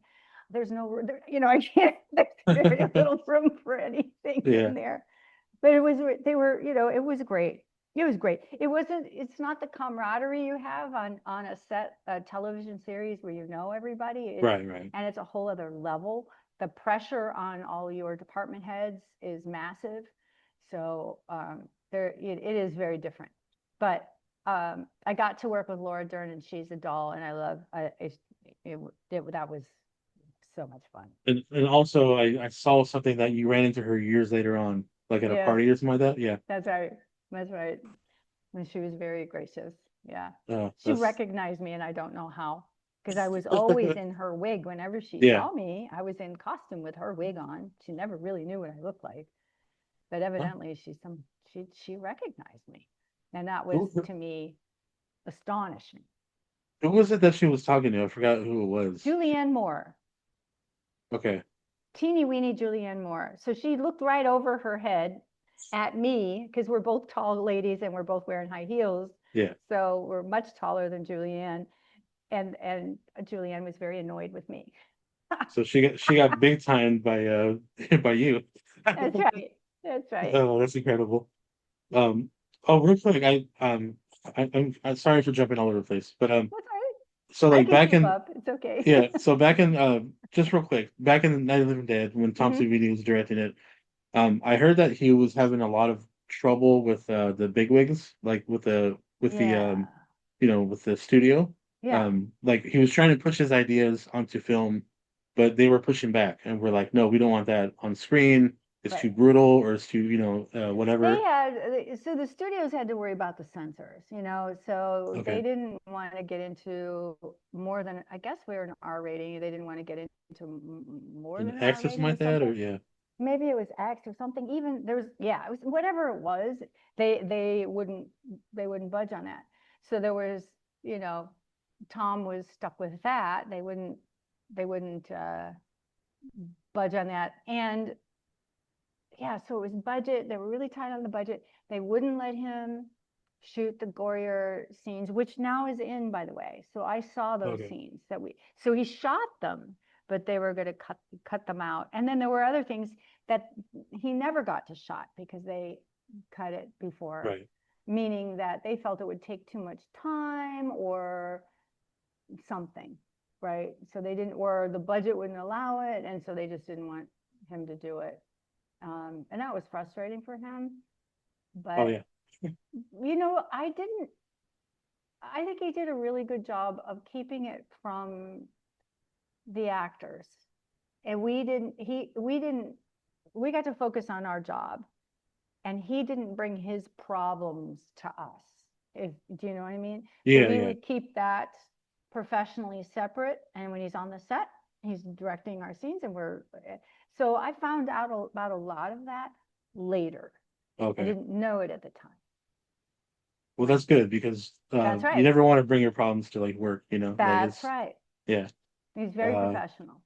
there's no, I can't. There's very little room for anything Yeah. in there. But they were, it was great. It was great. It's not the camaraderie you have on a television series where everybody. Right. Right. And it's a whole other level. The pressure on all your department heads is massive. So it is very different. But I got to work with Laura Dern, and she's a doll, and I love that was so much fun. And also I saw something that you ran into her years later on, like at a Yes, party or something like that. Yeah. that's right. That's right. And she was very gracious. Yeah. She That's recognized me, and I don't know how, because I was always in her wig. Whenever she yeah. saw me, I was in costume with her wig on. She never really knew what I looked like, but Huh? evidently she recognized me. And that was, Who, to me, astonishing. who was it that she was talking to? I forgot who it was. Julianne Moore, Okay. teeny weeny Julianne Moore. So she looked right over her head at me, because we're both tall ladies and we're both wearing high heels. Yeah. So we're much taller than Julianne. And Julianne was very annoyed with me. So she got big timed by by you. That's right. That's right. Oh, that's incredible. Um, oh, real quick, I'm sorry for jumping all over the place, but That's all right. so I like can back keep in up. It's okay. yeah, so back in just real quick, back in Night of the Living Dead when Tom Hmm. Savini was directing it, I heard that he was having a lot of trouble with the bigwigs, like Yeah. with the studio. Yeah. Like he was trying to push his ideas onto film, but they were pushing back, and we're like, no, we don't want that on screen. It's too Right. brutal, or it's too, They whatever. had, so the studios had to worry about the censors, so they Okay, didn't want to get into more than, I guess we were an R rating. They didn't want to get into more an than an R X or something rating or like that, or something. yeah, Maybe it was X or something. Even there was, yeah, it was whatever it was. They wouldn't budge on that. So there was, you know, Tom was stuck with that. They wouldn't budge on that. And yeah, so it was budget. They were really tight on the budget. They wouldn't let him shoot the gorier scenes, which now is in, by the way. So I saw those okay, scenes so he shot them, but they were going to cut them out. And then there were other things that he never got to shot because they cut it before, Right. meaning that they felt it would take too much time or something, right? So they didn't, or the budget wouldn't allow it, and so they just didn't want him to do it. And that was frustrating for him. Oh But yeah. I think he did a really good job of keeping it from the actors. And we got to focus on our job, and he didn't bring his problems to us. Do you know what I mean? So Yeah, we yeah. would keep that professionally separate. And when he's on the set, he's directing our scenes, and so I found out about a lot of that later. I Okay. didn't know it at the time. Well, that's good because That's you right. never want to bring your problems to like work, you know? Like That's it's right. yeah. He's very Uh professional.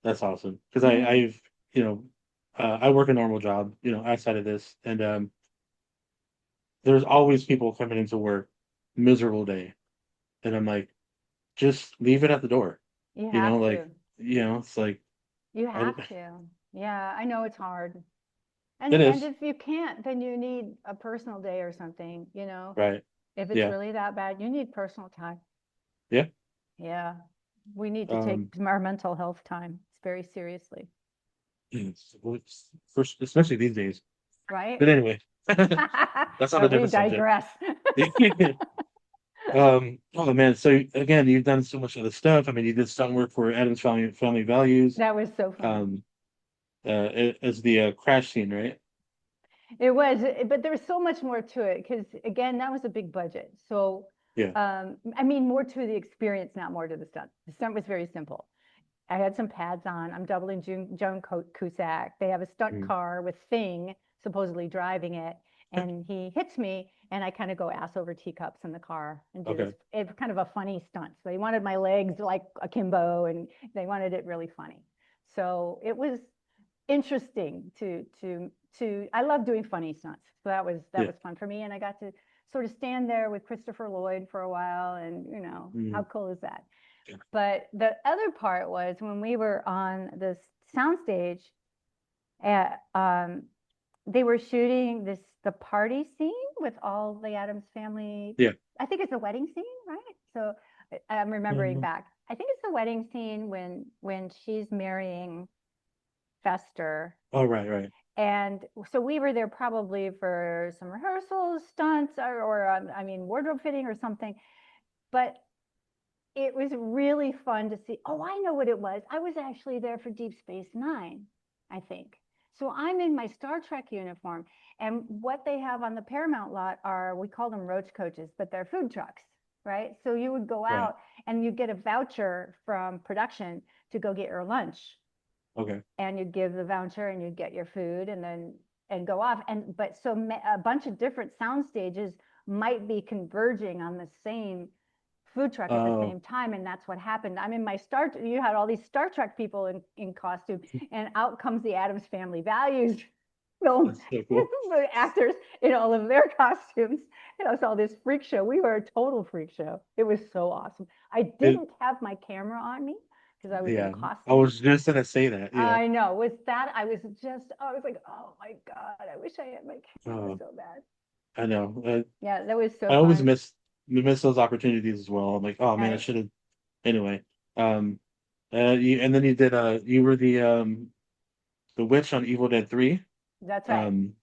that's awesome. Because Mm-hmm. I've, I work a normal job, outside of this, and there's always people coming into work, miserable day. And I'm like, just leave it at the door. You You know, have like, to. it's like You I have to. Yeah, I know it's hard. it And is, if you can't, then you need a personal day or something, right. If it's Yeah. really that bad, you need personal time. Yeah. Yeah. We need to take Um our mental health time very seriously, well, first, especially these days. right? But anyway, that's not a But we different subject. digress. Oh man, so again, you've done so much other stuff. I mean, you did some work for Adam's Family Values, That was so fun. um, as the crash scene, right? It was, but there was so much more to it because again, that was a big budget. So, Yeah. I mean, more to the experience, not more to the stunt. The stunt was very simple. I had some pads on. I'm doubling Joan Cusack. They have a stunt Mm. car with Thing supposedly driving it, and he hits me, and I kind of go ass over teacups in the car and do this. Okay. It's kind of a funny stunt. So they wanted my legs like akimbo, and they wanted it really funny. So it was interesting to. I love doing funny stunts, so that Yeah. was fun for me, and I got to sort of stand there with Christopher Lloyd for a while, and how Mm. cool is that? But the other part was when we were on the soundstage, they were shooting the party scene with all the Addams family. Yeah. I think it's a wedding scene, right? So I'm remembering Mhm. back. I think it's the wedding scene when she's marrying Fester. Oh, right, right. And so we were there probably for some rehearsals, stunts, or I mean, wardrobe fitting or something. But it was really fun to see. Oh, I know what it was. I was actually there for Deep Space Nine, I think. So I'm in my Star Trek uniform, and what they have on the Paramount lot are, we call them roach coaches, but they're food trucks, right? So you would go Right. out and you get a voucher from production to go get your lunch, Okay. and you'd give the voucher and you'd get your food and then and go off. And but so a bunch of different sound stages might be converging on the same food truck at the Oh, same time, and that's what happened. I'm in my you had all these Star Trek people in costume, and out comes the Addams Family Values film. that's so cool. The actors in all of their costumes. It was all this freak show. We were a total freak show. It was so awesome. I It, didn't have my camera on me because I was in yeah. I costume. was just gonna say that. Yeah. I know. With that, I was like, oh my God, I wish I had my camera Oh, so bad. I know. Yeah, that was so I always fun. miss those opportunities as well. I'm like, oh man, I I, should have. Anyway, um, and then you were the witch on Evil Dead 3. that's right. Um,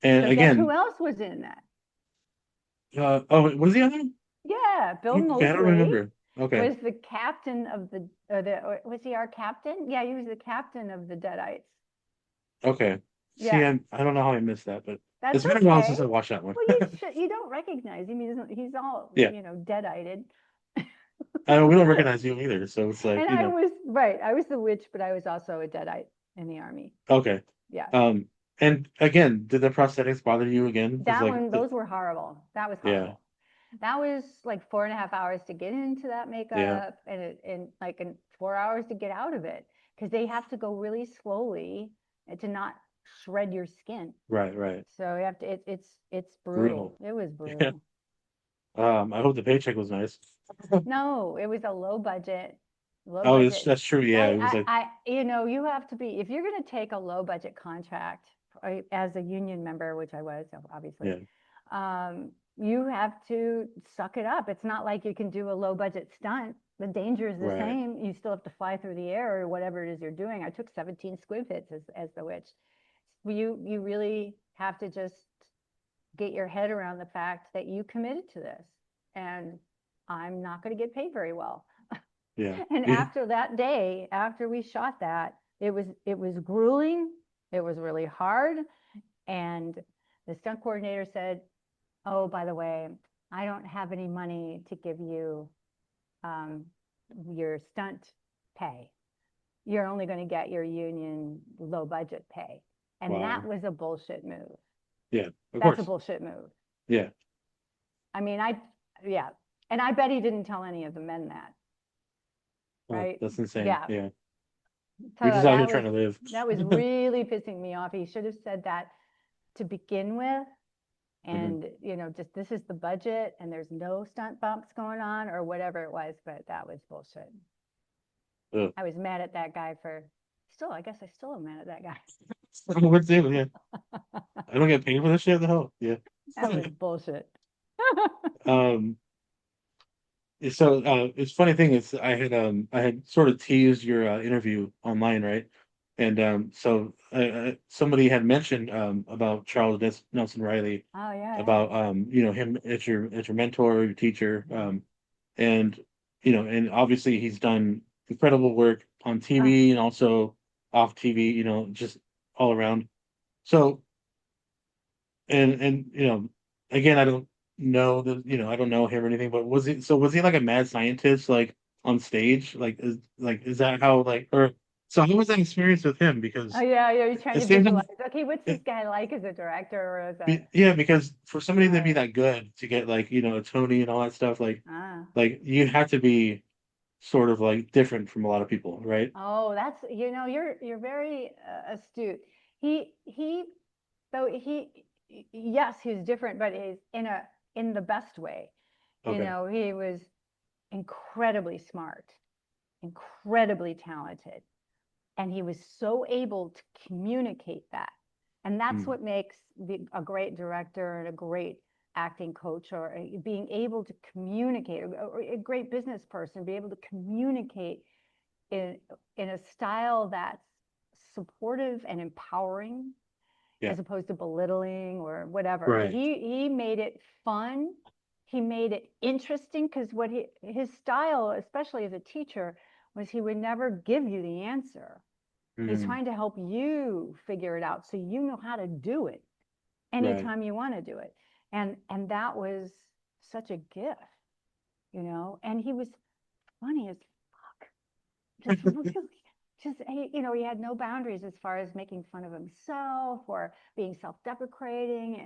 and So guess who again, else was in that? oh, was the other one? Yeah, Bill Okay, I don't Moseley remember. Okay. was the captain of or was he our captain? Yeah, he was the captain of the Deadites. Okay. See, Yeah, I don't know how I missed that, but that's it's been a while okay. since I watched that one. Well, you don't recognize him. He's all, Yeah. deadited. We don't recognize you either, so it's like, And I was right. I was the witch, but I was also a Deadite in the army. okay. Yeah. Um, and again, did the prosthetics bother you again? Because That like, one, those were horrible. That was yeah, horrible. That was like 4.5 hours to get into that yeah, makeup, and like in 4 hours to get out of it, because they have to go really slowly to not shred your skin. right, right, So you have to. It's brutal. brutal. It was Yeah. brutal. I hope the paycheck was nice. No, it was a low budget. Low Oh, budget. that's true. Yeah, it was like, You have to be, if you're going to take a low budget contract as a union member, which I was, obviously, yeah, you have to suck it up. It's not like you can do a low budget stunt. The danger is the right, same. You still have to fly through the air or whatever it is you're doing. I took 17 squib hits as the witch. You really have to just get your head around the fact that you committed to this, and I'm not going to get paid very well. yeah, And yeah, after that day, after we shot that, it was grueling. It was really hard. And the stunt coordinator said, "Oh, by the way, I don't have any money to give you um, your stunt pay. You're only going to get your union low budget pay." And that wow, was a bullshit move. yeah, of That's a course, bullshit move. yeah. I mean, yeah. And I bet he didn't tell any of the men that, Oh, right? that's insane. Yeah. Yeah, So you're just out here trying to live. that was really pissing me off. He should have said that to begin with. Hmm. And, just this is the budget and there's no stunt bumps going on or whatever it was, but that was bullshit. Ugh. I was mad at that guy I guess I still am mad at that guy. What's it? Yeah, I don't get paid for this shit. The hell, yeah. That was bullshit. Um, so it's funny thing is I had sort of teased your interview online, right? And so somebody had mentioned about Nelson Riley, Oh, yeah, about him as your mentor, your teacher, and and obviously he's done incredible work on yeah. TV and also off TV, just all around. So and again, I don't know I don't know him or anything, but was he like a mad scientist like on stage? Is that how like or so how was that experience with him? Oh, Because yeah, yeah. You're trying it to seems like visualize. Okay, what's this guy like as a director or as a, yeah, because for somebody to be right. that good to get like, a Tony and all that stuff, Ah. you have to be sort of like different from a lot of people, right? Oh, you're very astute. He though he yes, he's different, but he's in the best way. Okay. He was incredibly smart, incredibly talented, and he was so able to communicate that. And that's Mm, what makes a great director and a great acting coach, or being able to communicate, or a great business person, be able to communicate in a style that's supportive and empowering, yeah. as opposed to belittling or whatever. Right. He made it fun. He made it interesting, because his style, especially as a teacher, was he would never give you the answer. He's Mm, trying to help you figure it out so you know how to do it right. anytime you want to do it. And that was such a gift, and he was funny as fuck. Just really, he had no boundaries as far as making fun of himself or being self-deprecating,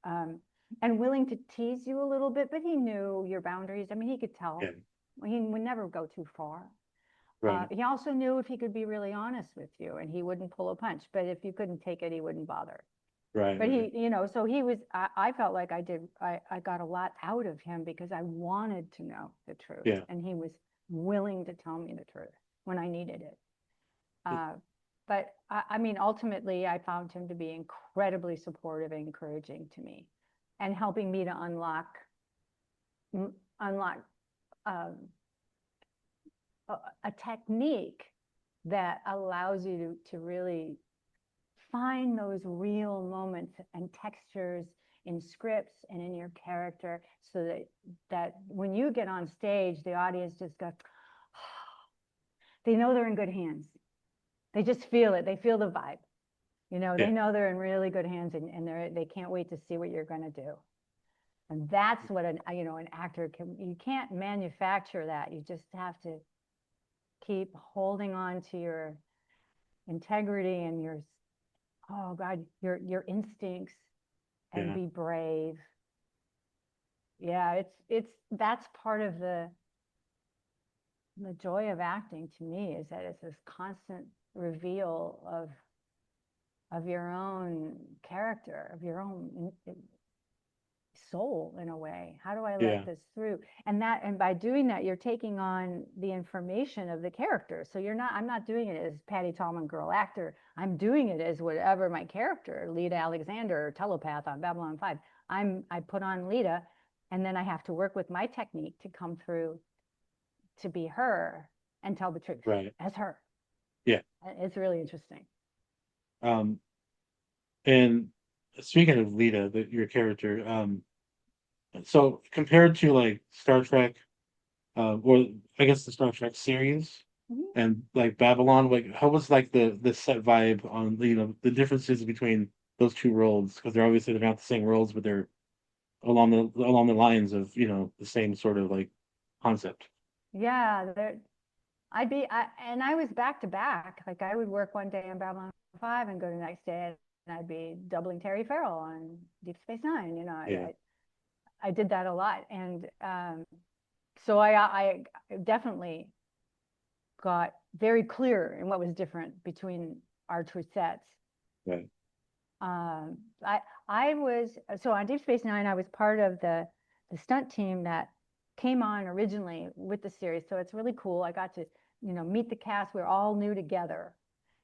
and willing to tease you a little bit, but he knew your boundaries. I mean, he could Yeah. tell. He would never go too far. Right. He also knew if he could be really honest with you, and he wouldn't pull a punch, but if you couldn't take it, he wouldn't bother. Right. But Right. so he was, I felt like I got a lot out of him because I wanted to know the truth, Yeah. and he was willing to tell me the truth when I needed it. Uh, but I mean, ultimately, I found him to be incredibly supportive and encouraging to me, and helping me to unlock um, a technique that allows you to really find those real moments and textures in scripts and in your character, so that when you get on stage, the audience just goes, they know they're in good hands. They just feel it. They feel the vibe. They Yeah. know they're in really good hands, and they can't wait to see what you're going to do. And that's what an actor you can't manufacture that. You just have to keep holding on to your integrity and oh God, your instincts, and Yeah. be brave. Yeah, that's part of the joy of acting to me, is that it's this constant reveal of your own character, of your own soul in a way? How do I let Yeah. this through? And by doing that, you're taking on the information of the character. So I'm not doing it as Patty Tallman, girl actor. I'm doing it as whatever my character, Lyta Alexander, telepath on Babylon 5. I put on Lyta, and then I have to work with my technique to come through to be her and tell the truth Right. as her. Yeah. It's really interesting. Um, and speaking of Lita, your character, so compared to like Star Trek, or I guess the Star Trek series Mhm. and like Babylon, like how was like the set vibe on, the differences between those two worlds? Because they're not the same worlds, but they're along the lines of, the same sort of like concept. Yeah, and I was back to back. Like I would work one day on Babylon 5 and go the next day, and I'd be doubling Terry Farrell on Deep Space Nine. Yeah. I did that a lot, and so I definitely got very clear in what was different between our two sets. Right. Um, I I was so on Deep Space Nine. I was part of the stunt team that came on originally with the series, so it's really cool. I got to meet the cast. We're all new together,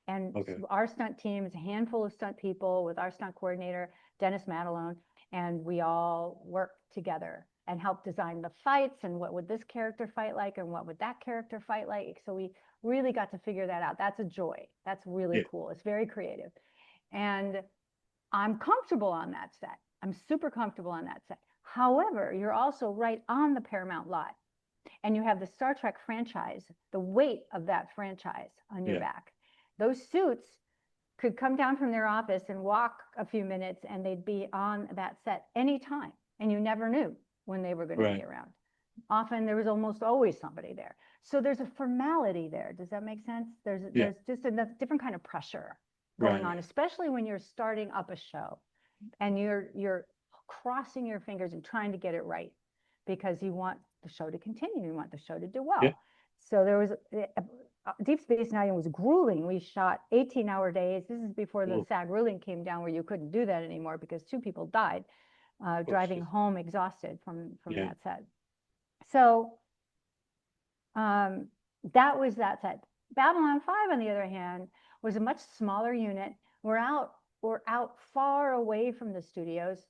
and Okay. our stunt team is a handful of stunt people with our stunt coordinator Dennis Matalone, and we all worked together and helped design the fights and what would this character fight like and what would that character fight like. So we really got to figure that out. That's a joy. That's really Yeah. cool. It's very creative, and I'm comfortable on that set. I'm super comfortable on that set. However, you're also right on the Paramount lot, and you have the Star Trek franchise, the weight of that franchise on your Yeah. back. Those suits could come down from their office and walk a few minutes, and they'd be on that set anytime, and you never knew when they were going to be Right. around. Often there was almost always somebody there. So there's a formality there. Does that make sense? Yeah. There's just a different kind of pressure going Right. on, especially when you're starting up a show and you're crossing your fingers and trying to get it right because you want the show to continue, you want the show to do Yeah. well. So there was Deep Space Nine was grueling. We shot 18-hour days. This is before the Cool. SAG ruling came down, where you couldn't do that anymore because two people died Oh, driving shit. home exhausted from Yeah. that set. So um, that was that set. Babylon 5, on the other hand, was a much smaller unit. We're out far away from the studios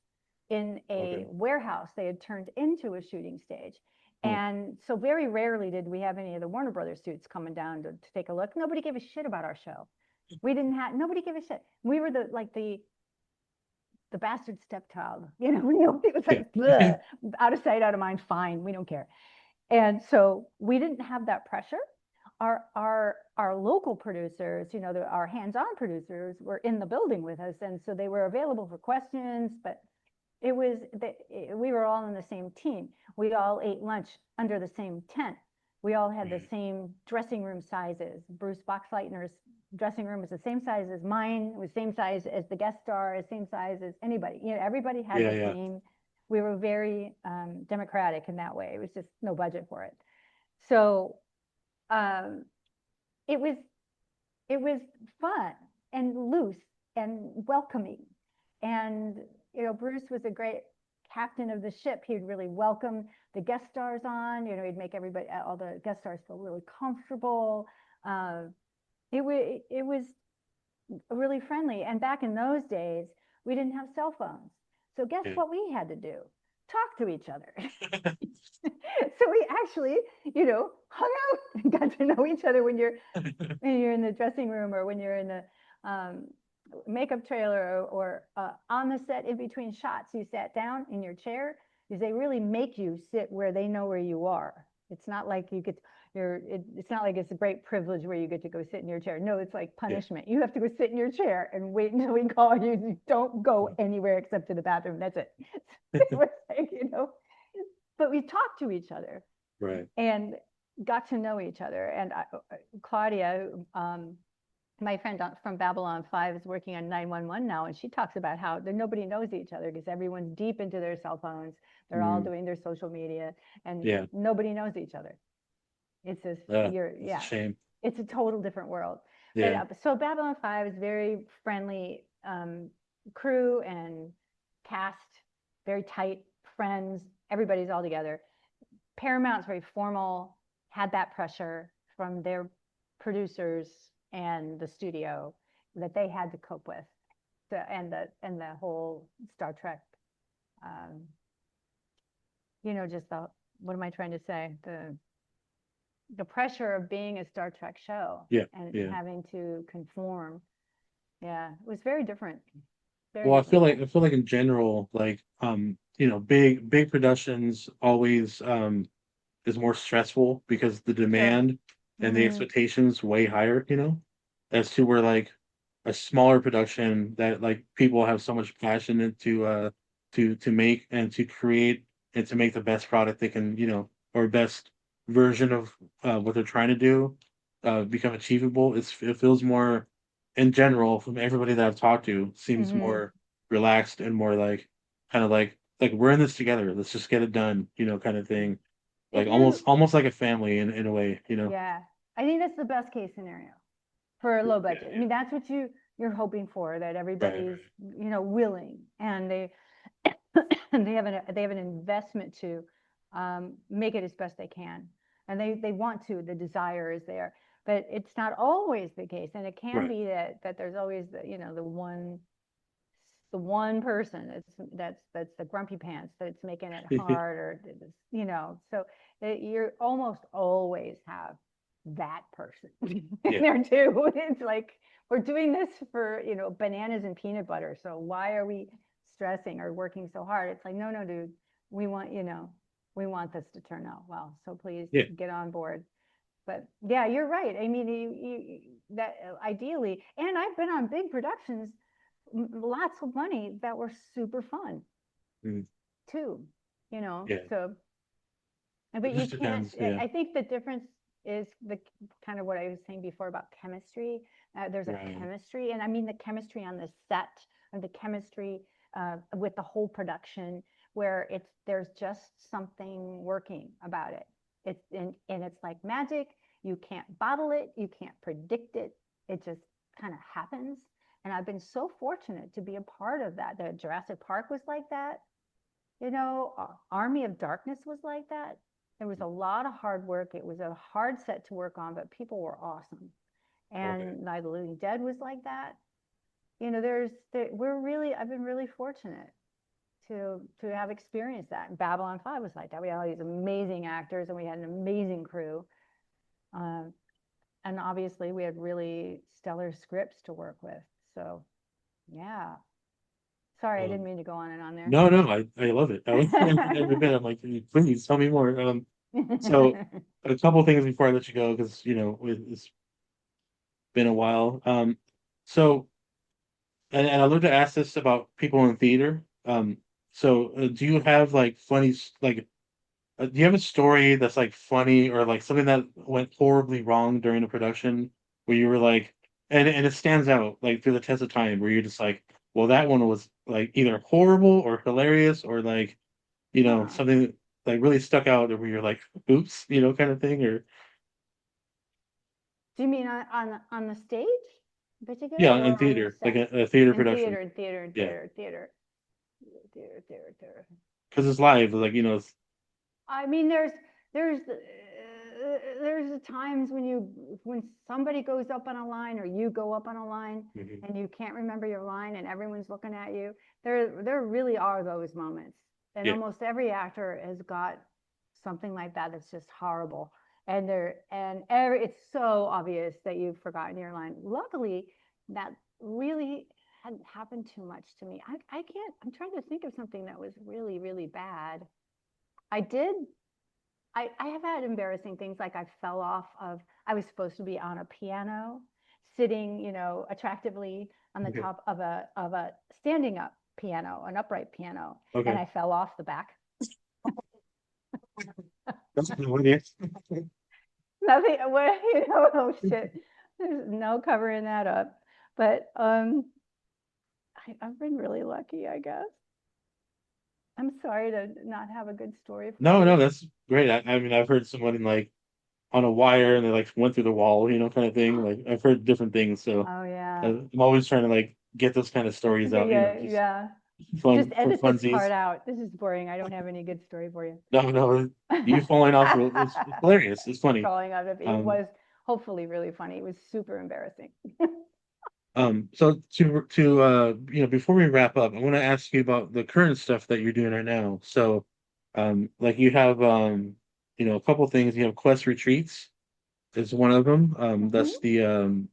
in a Okay. warehouse they had turned into a shooting stage. Hmm. And so very rarely did we have any of the Warner Brothers suits coming down to take a look. Nobody gave a shit about our show. Nobody gave a shit. We were the bastard stepchild. It was Yeah. like, bleh, out of sight, out of mind, fine, we don't care. And so we didn't have that pressure. Our local producers, our hands-on producers were in the building with us, and so they were available for questions. But we were all in the same team. We all ate lunch under the same tent. We all had the Right. same dressing room sizes. Bruce Boxleitner's dressing room was the same size as mine. It was the same size as the guest star, same size as anybody. Everybody had Yeah. the Yeah. same. We were very democratic in that way. It was just no budget for it. So um, it was it was fun and loose and welcoming. And Bruce was a great captain of the ship. He'd really welcome the guest stars on. He'd make all the guest stars feel really comfortable. Uh, it was really friendly. And back in those days, we didn't have cell phones. So guess Yeah. what we had to do? Talk to each other. So we actually, hung out and got to know each other when you're in the dressing room or when you're in the um, makeup trailer or on the set in between shots. You sat down in your chair because they really make you sit where they know where you are. It's not like it's not like it's a great privilege where you get to go sit in your chair. No, it's like Yeah. punishment. You have to go sit in your chair and wait until we call you. You don't go anywhere except to the bathroom. That's it. It was like, but we talked to each other Right. and got to know each other. And Claudia, my friend from Babylon 5, is working on 911 now, and she talks about how nobody knows each other because everyone's deep into their cell phones. They're all Mm. doing their social media, and Yeah. nobody knows each other. It's just That's a yeah, shame. it's a total different world. But Yeah. so Babylon 5 is very friendly crew and cast, very tight, friends, everybody's all together. Paramount's very formal, had that pressure from their producers and the studio that they had to cope with, and the whole Star Trek, um, just the, what am I trying to say? The pressure of being a Star Trek show Yeah, and yeah. having to conform. Yeah, it was very different. Very Well, different. I feel like in general, like big productions always is more stressful because the Sure. demand and the Mm-hmm. expectations way higher, as to where like a smaller production that like people have so much passion into to make and to create and to make the best product they can, or best version of what they're trying to do become achievable. It feels more in general from everybody that I've talked to seems Mm-hmm. more relaxed and more like kind of like we're in this together. Let's just get it done, kind of thing. If Like you're, almost like a family in a way. yeah, I think that's the best case scenario for a low Yeah, budget. I yeah. mean, that's what you're hoping for, that Right, everybody's, right. willing, and they they have an investment to make it as best they can, and they want to. The desire is there, but it's not always the case, and it can Right. be that there's always the one person that's the grumpy pants that's making it hard, or so you're almost always have that person in Yeah. there too. It's like, we're doing this for bananas and peanut butter, so why are we stressing or working so hard? It's like, no, no, dude, we want we want this to turn out well, so please Yeah. get on board. But yeah, you're right. I mean, that ideally, and I've been on big productions, lots of money, that were super fun Mm, too. yeah. So, It but you just can't. depends. Yeah. I think the difference is the kind of what I was saying before about chemistry. There's a Right. chemistry, and I mean the chemistry on the set, and the chemistry with the whole production, where there's just something working about it. And it's like magic. You can't bottle it. You can't predict it. It just kind of happens. And I've been so fortunate to be a part of that. The Jurassic Park was like that. Army of Darkness was like that. There was a lot of hard work. It was a hard set to work on, but people were awesome. Okay. And Night of the Living Dead was like that. I've been really fortunate to have experienced that. And Babylon 5 was like that. We had all these amazing actors, and we had an amazing crew. Uh, and obviously we had really stellar scripts to work with. So yeah. Sorry, I didn't Um, mean to go on and on there. no, no, I love it. I was every bit. I'm like, please tell me more. So a couple things before I let you go, because it's been a while. So and I love to ask this about people in theater. So do you have like like do you have a story that's like funny or like something that went horribly wrong during the production where you were like, and it stands out like through the test of time where you're just like, well, that one was like either horrible or hilarious or like, Huh. something that like really stuck out where you're like, oops, kind of thing or Do you mean on the stage in particular, yeah, or in on the theater, like set? a theater In production. theater, in theater, in Yeah, theater, theater, theater, theater, theater. because it's live, like I mean, there's times when somebody goes up on a line, or you go up on a line, Mhm. and you can't remember your line, and everyone's looking at you. There really are those moments, and Yeah, almost every actor has got something like that that's just horrible. It's so obvious that you've forgotten your line. Luckily, that really hadn't happened too much to me. I can't. I'm trying to think of something that was really, really bad. I did. I have had embarrassing things, like I was supposed to be on a piano, sitting, attractively on the okay. top of a standing up piano, an upright piano, and Okay. I fell off the back. That's a good one, yeah. Nothing, what, oh shit. There's no covering that up. But I've been really lucky, I guess. I'm sorry to not have a good story for No, you. no, that's great. I mean, I've heard someone like on a wire and they like went through the wall, kind of thing. Like I've heard different things, so Oh yeah. I'm always trying to like get those kind of stories Okay, out, yeah, just yeah. fun Just for edit this part funsies. out. This is boring. I don't have any good story for you. No, no, you falling off it's hilarious. It's funny. Falling out of it Um, was hopefully really funny. It was super embarrassing. so before we wrap up, I want to ask you about the current stuff that you're doing right now. So, like you have a couple things. You have Quest Retreats is one of them. That's Mhm.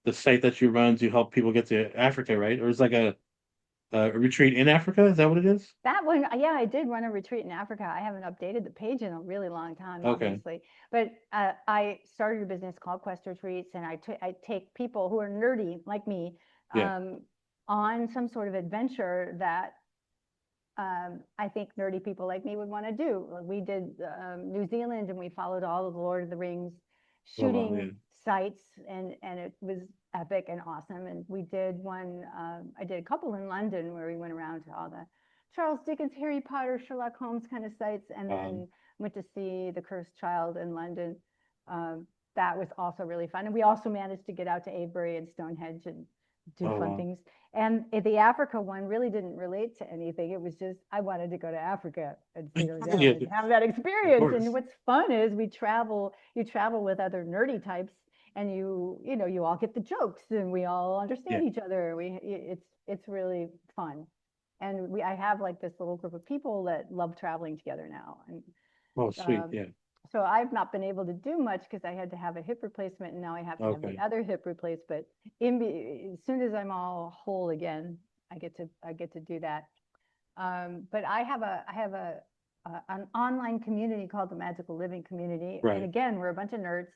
the site that you run to help people get to Africa, right? Or it's like a retreat in Africa. Is that what it is? That one, yeah, I did run a retreat in Africa. I haven't updated the page in a really long time, Okay. obviously. But I started a business called Quest Retreats, and I take people who are nerdy like me Yeah. on some sort of adventure that I think nerdy people like me would want to do. We did New Zealand, and we followed all of the Lord of the Rings Oh wow. shooting Yeah. sites, and it was epic and awesome. And we did one. I did a couple in London where we went around to all the Charles Dickens, Harry Potter, Sherlock Holmes kind of sites, and Um. then went to see The Cursed Child in London. Um, that was also really fun, and we also managed to get out to Avebury and Stonehenge and do Oh fun wow. things. And the Africa one really didn't relate to anything. It was just I wanted to go to Africa and Yeah. and have that Of experience. And course. what's fun is we travel. You travel with other nerdy types, and you all get the jokes, and we all Yeah. understand each other. It's really fun. And I have like this little group of people that love traveling together now. And Oh sweet. um, Yeah. so I've not been able to do much because I had to have a hip replacement, and now I have to have the Okay. other hip replaced. But as soon as I'm all whole again, I get to do that. But I have an online community called the Magical Living Community, and Right. again, we're a bunch of nerds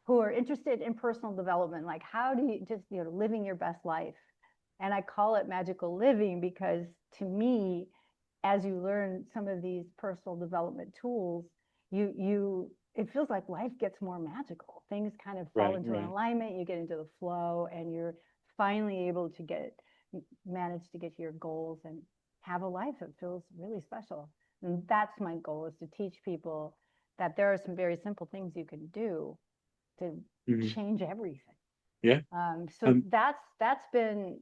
who are interested in personal development, like how do you just living your best life. And I call it magical living because to me, as you learn some of these personal development tools, you it feels like life gets more magical. Things kind of fall Right. into an Right. alignment, you get into the flow, and you're finally able to manage to get to your goals and have a life that feels really special. And that's my goal, is to teach people that there are some very simple things you can do to Hmm. change everything. Yeah. So Um. that's been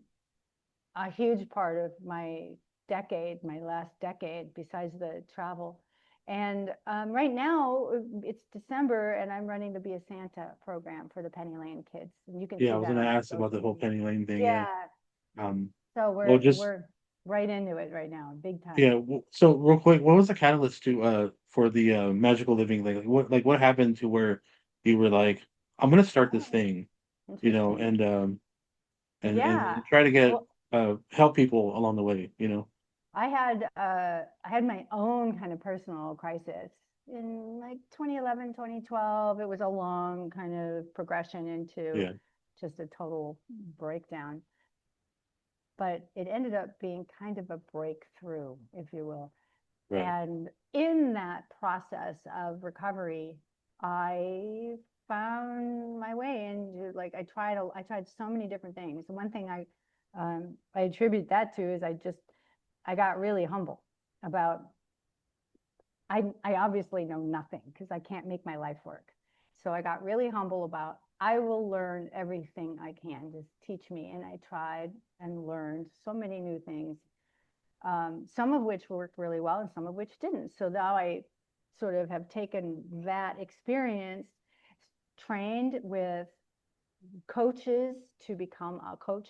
a huge part of my decade, my last decade, besides the travel. And right now it's December, and I'm running the Be a Santa program for the Penny Lane kids, and you can Yeah. I see was that gonna on ask about the social whole media. Penny Lane thing. Yeah. Yeah, Um. so Well, just we're right into it right now, big time. yeah. So real quick, what was the catalyst to for the magical living thing? Like what happened to where you were like, I'm gonna start this Oh, thing, interesting. and Yeah. try to get Well, help people along the way. I had my own kind of personal crisis in like 2011, 2012. It was a long kind of progression into Yeah. just a total breakdown, but it ended up being kind of a breakthrough, if you will. Right. And in that process of recovery, I found my way into, like, I tried so many different things. One thing I attribute that to is I got really humble about, I obviously know nothing because I can't make my life work. So I got really humble about, I will learn everything I can. Just teach me. And I tried and learned so many new things, some of which worked really well and some of which didn't. So now I sort of have taken that experience, trained with coaches to become a coach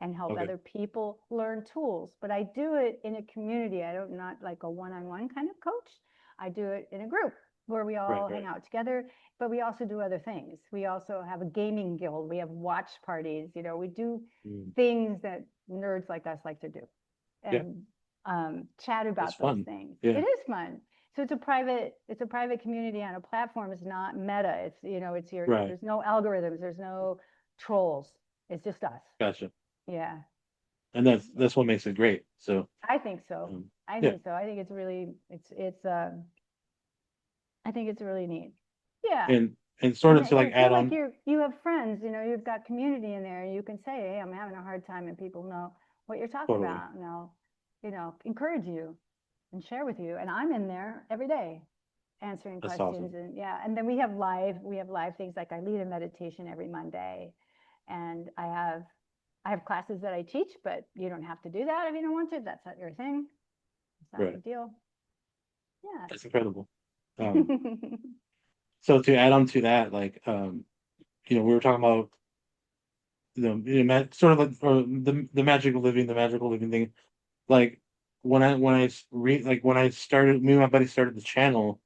and help Okay. other people learn tools. But I do it in a community. I don't, not like a one-on-one kind of coach. I do it in a group where we Right. all hang Right. out together, but we also do other things. We also have a gaming guild. We have watch parties. We do Mm. things that nerds like us like to do, Yeah. and chat It's about those fun. things. It Yeah. is fun. So it's a private community on a platform. It's not meta. Right. there's no algorithms. There's no trolls. It's just us. Gotcha. Yeah. And that's what makes it great. So I think so. um, I yeah. think so. I think it's really it's I think it's really neat. Yeah. And sort And of to like you feel add like on you have friends, you've got community in there. You can say, "Hey, I'm having a hard time," and people know what you're talking totally. about, and they'll encourage you and share with you. And I'm in there every day answering That's questions. awesome. And yeah, and then we have live things, like I lead a meditation every Monday, and I have classes that I teach, but you don't have to do that if you don't want to. That's not your thing. It's not a Right. big deal. That's incredible. Yeah. So to add on to that, like, we were talking about sort of like or the magical living thing. Like when I started, me and my buddy started the channel.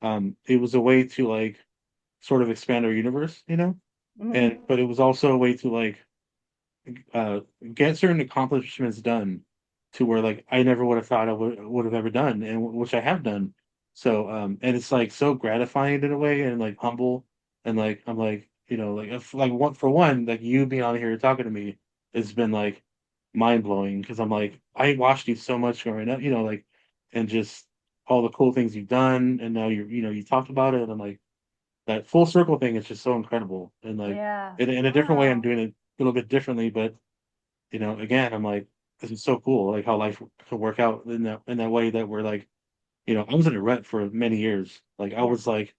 It was a way to like sort of expand our universe, Hmm. but it was also a way to like uh get certain accomplishments done to where like I never would have thought I would have ever done, and which I have done. So and it's like so gratifying in a way, and like humble, and like I'm like like if like one for one, like you being on here talking to me has been like mind blowing, because I'm like I watched you so much growing up, like, and just all the cool things you've done, and now you talked about it, and I'm like that full circle thing is just so incredible, and like Yeah. in a different way I'm Wow. doing it a little bit differently, but again, I'm like, this is so cool, like how life can work out in that way that we're like, I was in a rut for many years. Like I Yeah. was like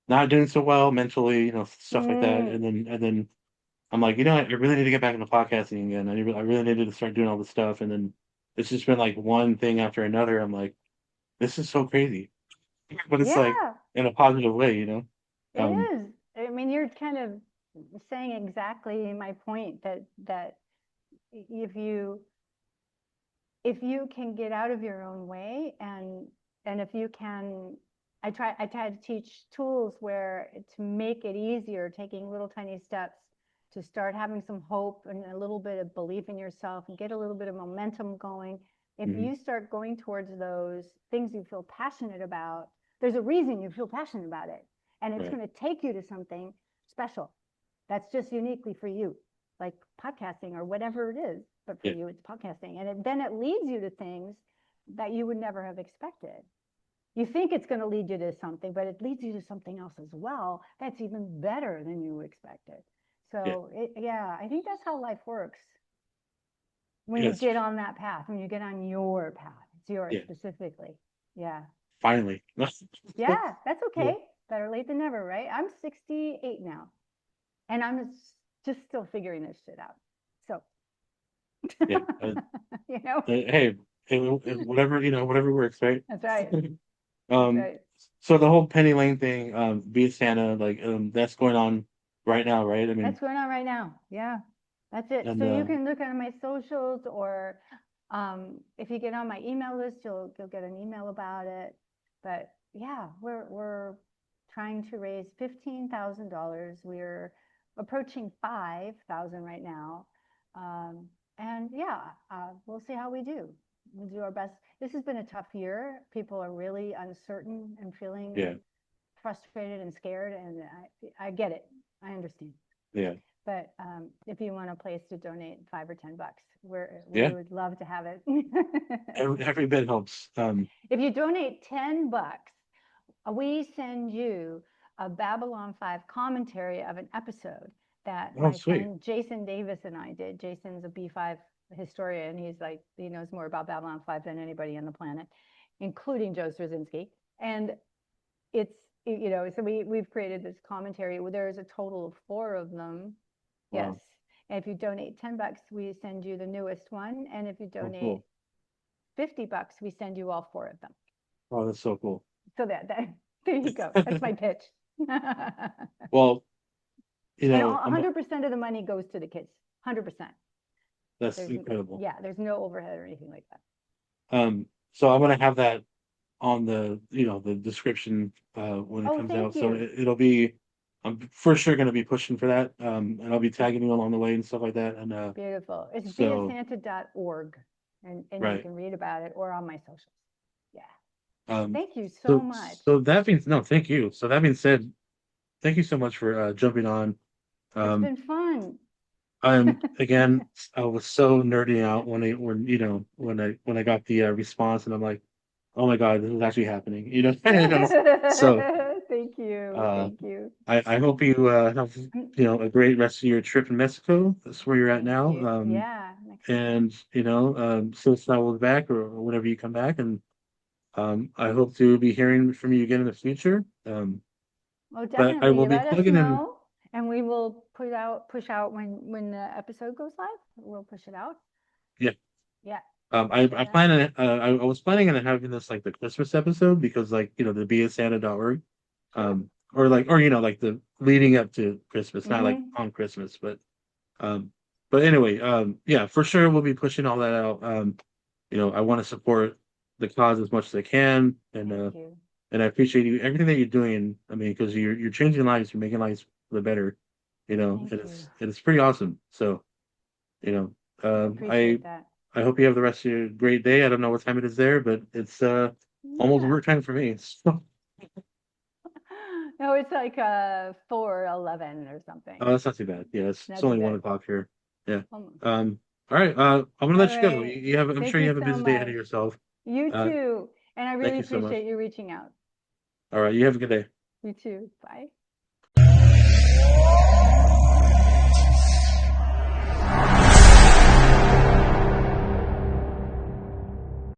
not doing so well mentally, stuff like that. Mm, And then I'm like, I really need to get back into podcasting again. I really needed to start doing all this stuff. And then it's just been like one thing after another. I'm like, this is so crazy. But it's like yeah, in a positive way. it Um, is. I mean, you're kind of saying exactly my point that if you if you can get out of your own way and if you can I try to teach tools where to make it easier, taking little tiny steps to start having some hope and a little bit of belief in yourself and get a little bit of momentum going. If mhm, you start going towards those things you feel passionate about, there's a reason you feel passionate about it, and it's right. going to take you to something special that's just uniquely for you, like podcasting or whatever it is. But for Yeah. you, it's podcasting. And then it leads you to things that you would never have expected. You think it's going to lead you to something, but it leads you to something else as well that's even better than you expected. Yeah. So, yeah, I think that's how life works when you Yes. get on that path, when you get on your path. It's yours Yeah. specifically. Yeah. Finally. Yeah, that's Yeah. okay. Better late than never, right? I'm 68 now, and I'm just still figuring this shit out. So, Yeah. you know, Hey, whatever whatever works, right? that's right. That's Um, right. so the whole Penny Lane thing, be it Santa, like that's going on right now, right? I mean, That's going on right now. Yeah, that's it. and So you can look at my socials, or if you get on my email list, you'll get an email about it. But yeah, we're trying to raise $15,000. We're approaching 5,000 right now, and yeah, we'll see how we do. We'll do our best. This has been a tough year. People are really uncertain and yeah, feeling frustrated and scared, and I get it. I understand. yeah, But if you want a place to donate $5 or $10, we yeah. would love to have it. Every bit helps. If you donate $10, we send you a Babylon 5 commentary of an episode that Oh, my sweet. friend Jason Davis and I did. Jason's a B5 historian. He's like, he knows more about Babylon 5 than anybody on the planet, including Joe Straczynski. And it's, so we've created this commentary. There's a total of 4 of them. Yes. Wow. And if you donate $10, we send you the newest one. And if you Oh, donate cool. $50, we send you all 4 of them. Oh, that's so cool. So that there you go. That's my pitch. Well, And I'm 100% of the money goes to the kids. 100%. that's There's incredible. yeah, there's no overhead or anything like that. So I'm gonna have that on the description when it Oh, comes thank out. So you. it'll be, I'm for sure gonna be pushing for that. And I'll be tagging you along the way and stuff like that. And Beautiful. It's so beasanta.org, and you right. can read about it, or on my socials. Yeah. Um, Thank you so so much. so that means no, thank you. So that being said, thank you so much for jumping on. It's Um, been fun. I'm again, I was so nerding out when I got the response, and I'm like, oh my God, this is actually happening. So Thank you. uh, Thank you. I hope you have a great rest of your trip in Mexico. That's where you're at Thank now. you. Yeah, Mexico. And since I will be back, or whenever you come back, and I hope to be hearing from you again in the future. Well, But I will definitely be let us plugging in. know. And we will push out when the episode goes live. We'll push it out. Yeah. Yeah. I plan on I was planning on having this like the Christmas episode because like the beasanta.org, Sure. or like the leading up to Christmas, not like Mm-hmm. on Christmas, um but anyway, yeah, for sure we'll be pushing all that out. I want to support the cause as much as I can, Thank you. and I appreciate you everything that you're doing. I mean, because you're changing lives, you're making lives for the better, Thank and you. it's pretty awesome. So, you know, I um, I appreciate that. I hope you have the rest of your great day. I don't know what time it is there, but it's almost Yeah. work time for me. So, No, it's like 4:11 or oh, something. that's not too bad. Yeah, it's Not too only one bad. o'clock here. Yeah. Almost. All right. I'm gonna All let you go. right. I'm Thank sure you you have a so busy day ahead of much. yourself. You Uh, too. And I Thank really you so much. appreciate you reaching out. All right. You have a good day. You too. Bye.